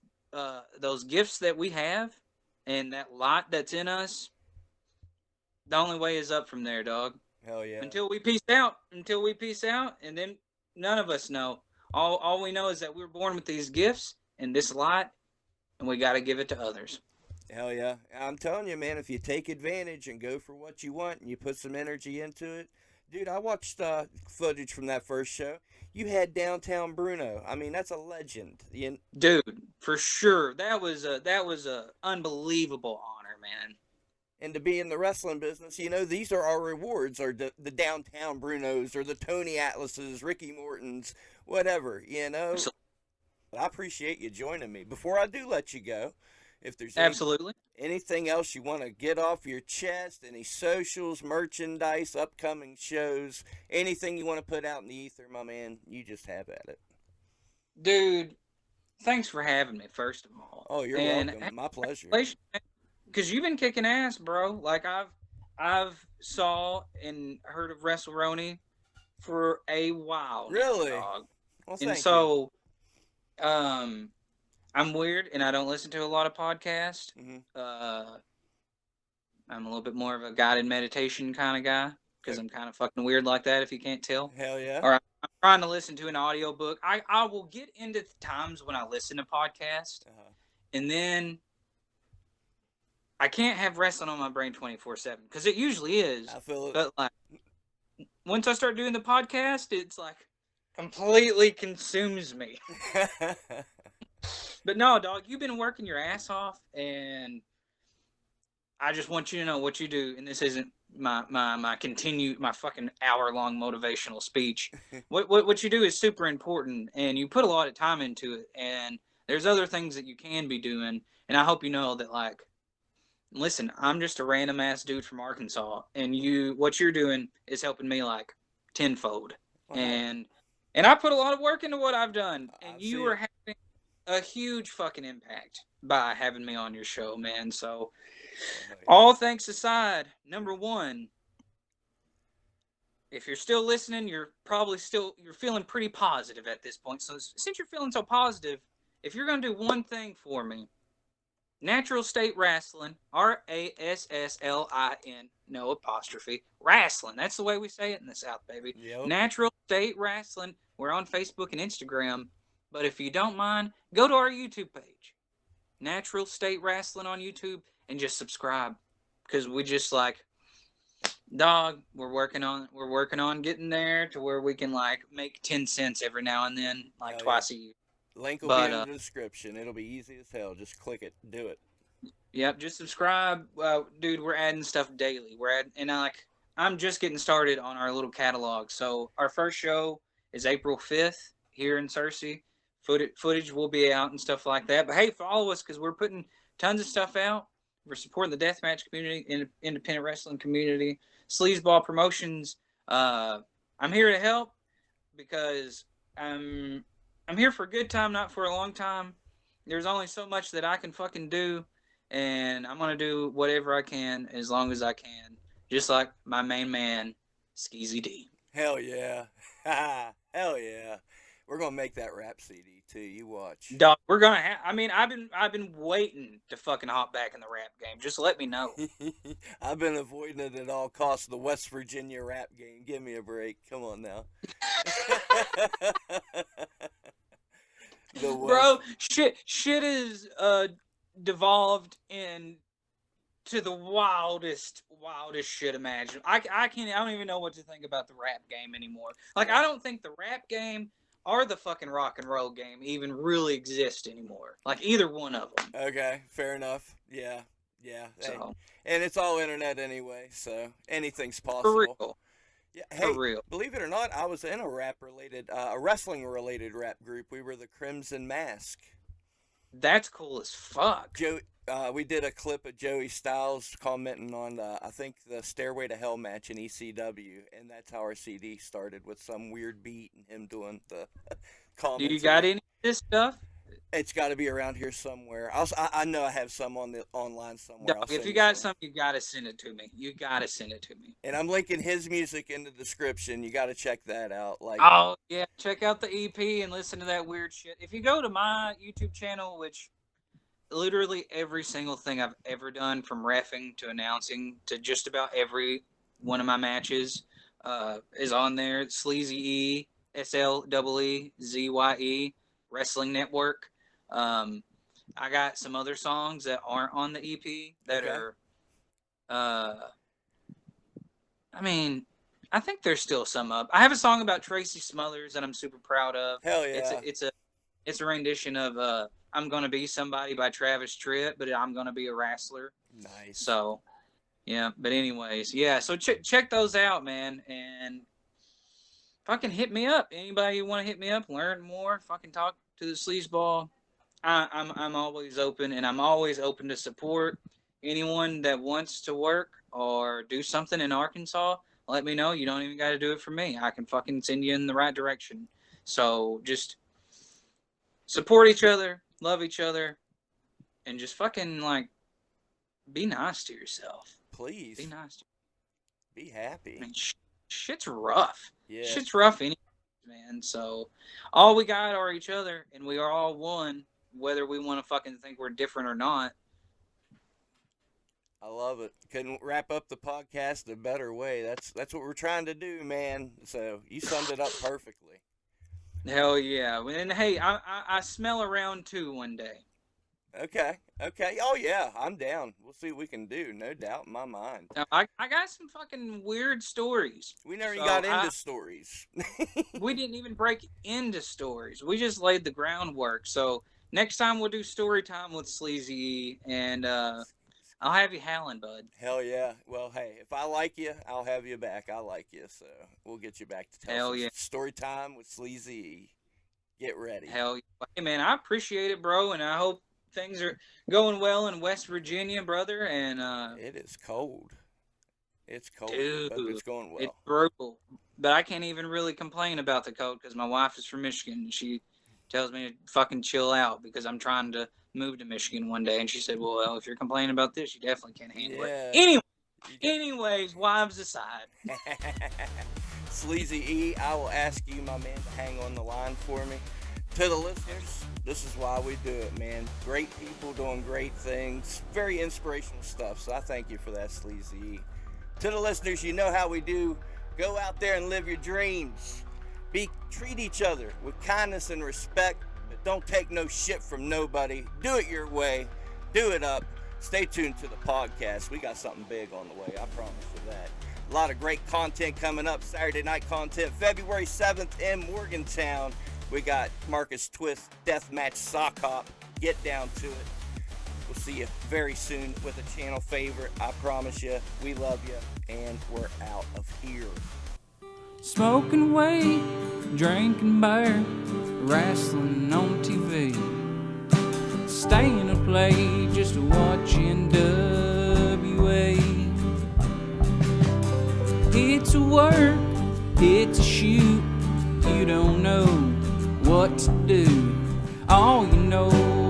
gifts that we have and that light that's in us, the only way is up from there, dog. Hell yeah. Until we peace out, and then none of us know. All we know is that we're born with these gifts and this light, and we got to give it to others. Hell yeah. I'm telling you, man, if you take advantage and go for what you want and you put some energy into it. Dude, I watched footage from that first show. You had Downtown Bruno. I mean, that's a legend. Dude, for sure, that was a unbelievable honor, man. And to be in the wrestling business, these are our rewards, or the Downtown Brunos, or the Tony Atlases, Ricky Mortons, whatever. So, I appreciate you joining me. Before I do let you go, If there's Absolutely. anything else you want to get off your chest, any socials, merchandise, upcoming shows, anything you want to put out in the ether, my man, you just have at it. Dude, thanks for having me, first of all. Oh, you're And welcome. My pleasure. because you've been kicking ass, bro. Like I've saw and heard of WrestleRoni for a while now, Really? dog. Well, And thank you. so, um, I'm weird and I don't listen to a lot of podcasts. Hmm. Uh, I'm a little bit more of a guided meditation kind of guy because I'm kind of fucking weird like that, if you can't tell. Hell yeah. Or I'm trying to listen to an audiobook. I will get into times when I listen to podcasts, Uh-huh. and then I can't have wrestling on my brain 24/7 because it usually is. I feel it. But like once I start doing the podcast, it's like completely consumes me. But no, dog, you've been working your ass off, and I just want you to know what you do. And this isn't my fucking hour-long motivational speech. What you do is super important, and you put a lot of time into it. And there's other things that you can be doing, and I hope you know that. Like, listen, I'm just a random ass dude from Arkansas, and what you're doing is helping me like tenfold. Wow. And I put a lot of work into what I've done, and I you see are it. having a huge fucking impact by having me on your show, man. So, Well, hey. all thanks aside, number one, if you're still listening, you're feeling pretty positive at this point. So since you're feeling so positive, if you're gonna do one thing for me, Natural State Rasslin, Rasslin, no apostrophe, Rasslin. That's the way we say it in the South, baby. Yep. Natural State Rasslin. We're on Facebook and Instagram, but if you don't mind, go to our YouTube page, Natural State Rasslin on YouTube, and just subscribe, because we just like, dog, we're working on getting there to where we can like make 10 cents every now and then, like Hell yeah. twice a year. Link will be But in the description. It'll be easy as hell. Just click it. Do it. yep, just subscribe, dude. We're adding stuff daily. I'm just getting started on our little catalog. So our first show is April 5th here in Searcy. Footage will be out and stuff like that. But hey, follow us because we're putting tons of stuff out. We're supporting the deathmatch community, independent wrestling community, Sleazeball Promotions. I'm here to help because I'm here for a good time, not for a long time. There's only so much that I can fucking do, and I'm gonna do whatever I can as long as I can. Just like my main man, Skeezy D. Hell yeah. Hell yeah. We're gonna make that rap CD too. You watch. Dog, we're gonna have. I mean, I've been waiting to fucking hop back in the rap game. Just let me know. I've been avoiding it at all costs. The West Virginia rap game. Give me a break. Come on now. The West. Bro, shit is devolved in to the wildest shit imaginable. I don't even know what to think about the rap game anymore. Like, I don't think the rap game or the fucking rock and roll game even really exist anymore. Like, either one of them. Okay, fair enough. Yeah. Hey. So, And it's all internet anyway, so anything's for possible. real. Yeah, For hey, real. believe it or not, I was in a wrestling related rap group. We were the Crimson Mask. That's cool as fuck. We did a clip of Joey Styles commenting on, I think, the Stairway to Hell match in ECW, and that's how our CD started, with some weird beat and him doing the Do you comments. got any of this stuff? It's got to be around here somewhere. I know I have some on the online somewhere. Dog, if you got some, you gotta send it to me. You gotta send it to me. And I'm linking his music in the description. You got to check that out. Like, Oh yeah, check out the EP and listen to that weird shit. If you go to my YouTube channel, which literally every single thing I've ever done, from reffing to announcing to just about every one of my matches, is on there. Sleezy, SLEEZYE, Wrestling Network. I got some other songs that aren't on the EP that Okay. are, I mean, I think there's still some up. I have a song about Tracy Smothers that I'm super proud of. hell yeah. It's a rendition of "I'm Gonna Be Somebody" by Travis Tritt, but I'm gonna be a wrestler. Nice. So, yeah. But anyways, yeah. So check those out, man, and fucking hit me up. Anybody want to hit me up, learn more, fucking talk to the Sleazeball. I'm always open, and I'm always open to support anyone that wants to work or do something in Arkansas. Let me know. You don't even got to do it for me. I can fucking send you in the right direction. So just support each other, love each other, and just fucking like be nice to yourself. Be Please nice. be I happy. mean, shit's rough. Yeah, Shit's rough, anyway, man. So all we got are each other, and we are all one, whether we want to fucking think we're different or not. I love it. Couldn't wrap up the podcast a better way. That's what we're trying to do, man. So you summed it up perfectly. Hell yeah. And hey, I smell around too one day. Okay. Okay. Oh yeah, I'm down. We'll see what we can do. No doubt in my mind. Now, I got some fucking weird stories. We never even So got into stories. we didn't even break into stories. We just laid the groundwork. So next time we'll do story time with Sleezy, and I'll have you howling, bud. Hell yeah. Well, hey, if I like you, I'll have you back. I like you, so we'll get you back to tell Hell some yeah. story time with Sleazy. Get ready. Hell yeah. Hey man, I appreciate it, bro, and I hope things are going well in West Virginia, brother. And It is cold. It's cold, dude, but it's going it's well. brutal. But I can't even really complain about the cold because my wife is from Michigan, and she tells me to fucking chill out because I'm trying to move to Michigan one day. And she said, "Well, if you're complaining about this, you definitely can't handle it." Yeah. Anyway, You got- anyways, wives aside. Sleazy E, I will ask you, my man, to hang on the line for me. To the listeners, this is why we do it, man. Great people doing great things. Very inspirational stuff. So I thank you for that, Sleazy E. To the listeners, you know how we do. Go out there and live your dreams. Treat each other with kindness and respect, but don't take no shit from nobody. Do it your way. Do it up. Stay tuned to the podcast. We got something big on the way. I promise you that. A lot of great content coming up. Saturday night content, February 7th in Morgantown. We got Marcus Twist Deathmatch Sock Hop. Get down to it. We'll see you very soon with a channel favorite. I promise you. We love you. And we're out of here. Smoking weed, drinking beer, wrestling on TV. Staying up late just watching WA. It's a work, it's a shoot. You don't know what to do. All you know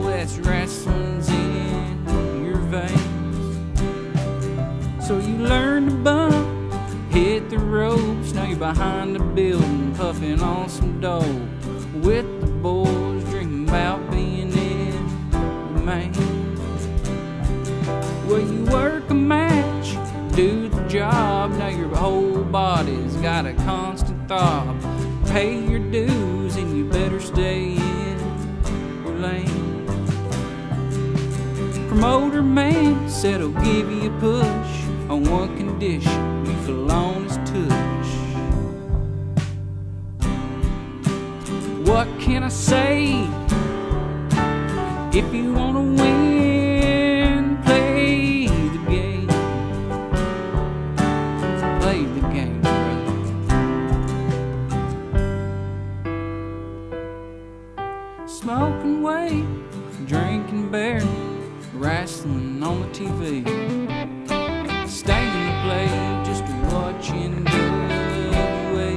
is wrestling's in your veins. So you learn to bump, hit the ropes. Now you're behind the building, puffing on some dough. With the boys, dreaming about being in the main. Well, you work a match, do the job. Now your whole body's got a constant throb. Pay your dues and you better stay in your lane. Promoter man said he'll give you a push on one condition: you feel on his tush. What can I say? If you wanna win, play the game. Play the game, brother. Smoking weed, drinking beer, wrestling on the TV. Staying up late just watching WA.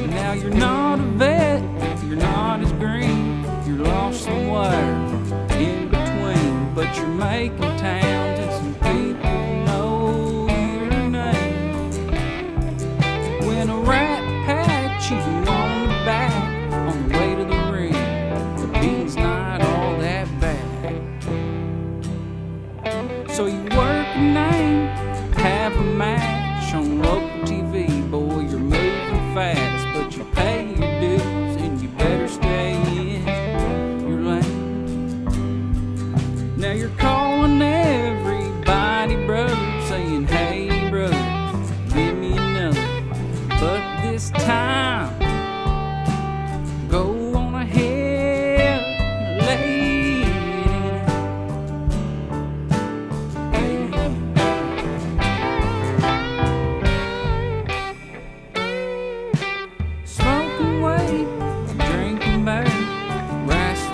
Now you're not a vet, you're not as green, you're lost somewhere in between. But you're making towns and some people know your name. When a rat pats you on the back on the way to the ring, the beating's not all that bad. So you work a name, have a match on local TV. Boy, you're moving fast, but you pay your dues and you better stay in your lane. Now you're calling everybody brother, saying, hey brother, give me another. But this time, go on ahead and lay it in. Smoking weed, drinking beer, wrestling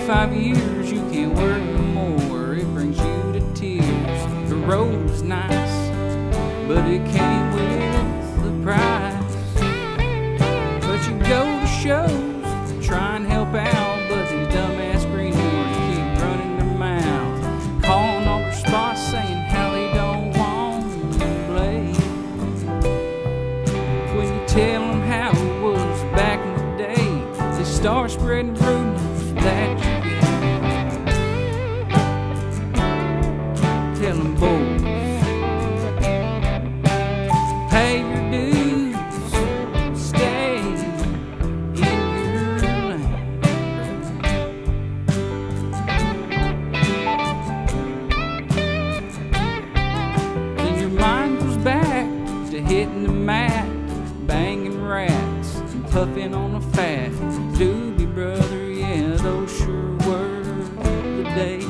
25 years, you can't work no more. It brings you to tears. The road's nice, but it came with the price. But you go to shows, try and help out, but these dumbass greenhorns keep running their mouth, calling all their spots, saying how they don't want to play. When you tell them how it was back in the day, they start spreading rumors that you get. Tell them, boys, pay your dues, stay in your lane. Then your mind goes back to hitting the mat, banging rats, and puffing on a fat doobie brother. Yeah, those sure were the days.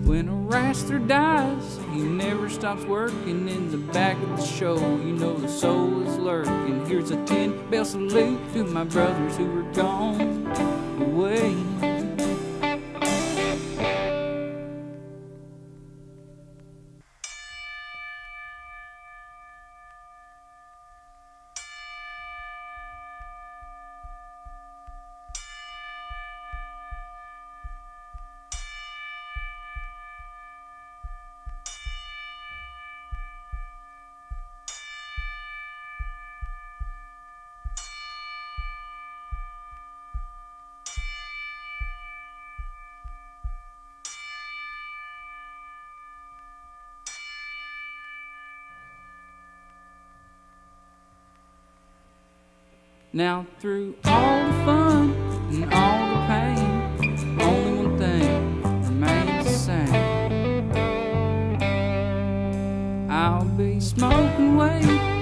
When a wrestler dies, he never stops working in the back of the show. You know the soul is lurking. Here's a 10-bell salute to my brothers who were gone away. Now through all the fun and all the pain, only one thing remains the same. I'll be smoking weed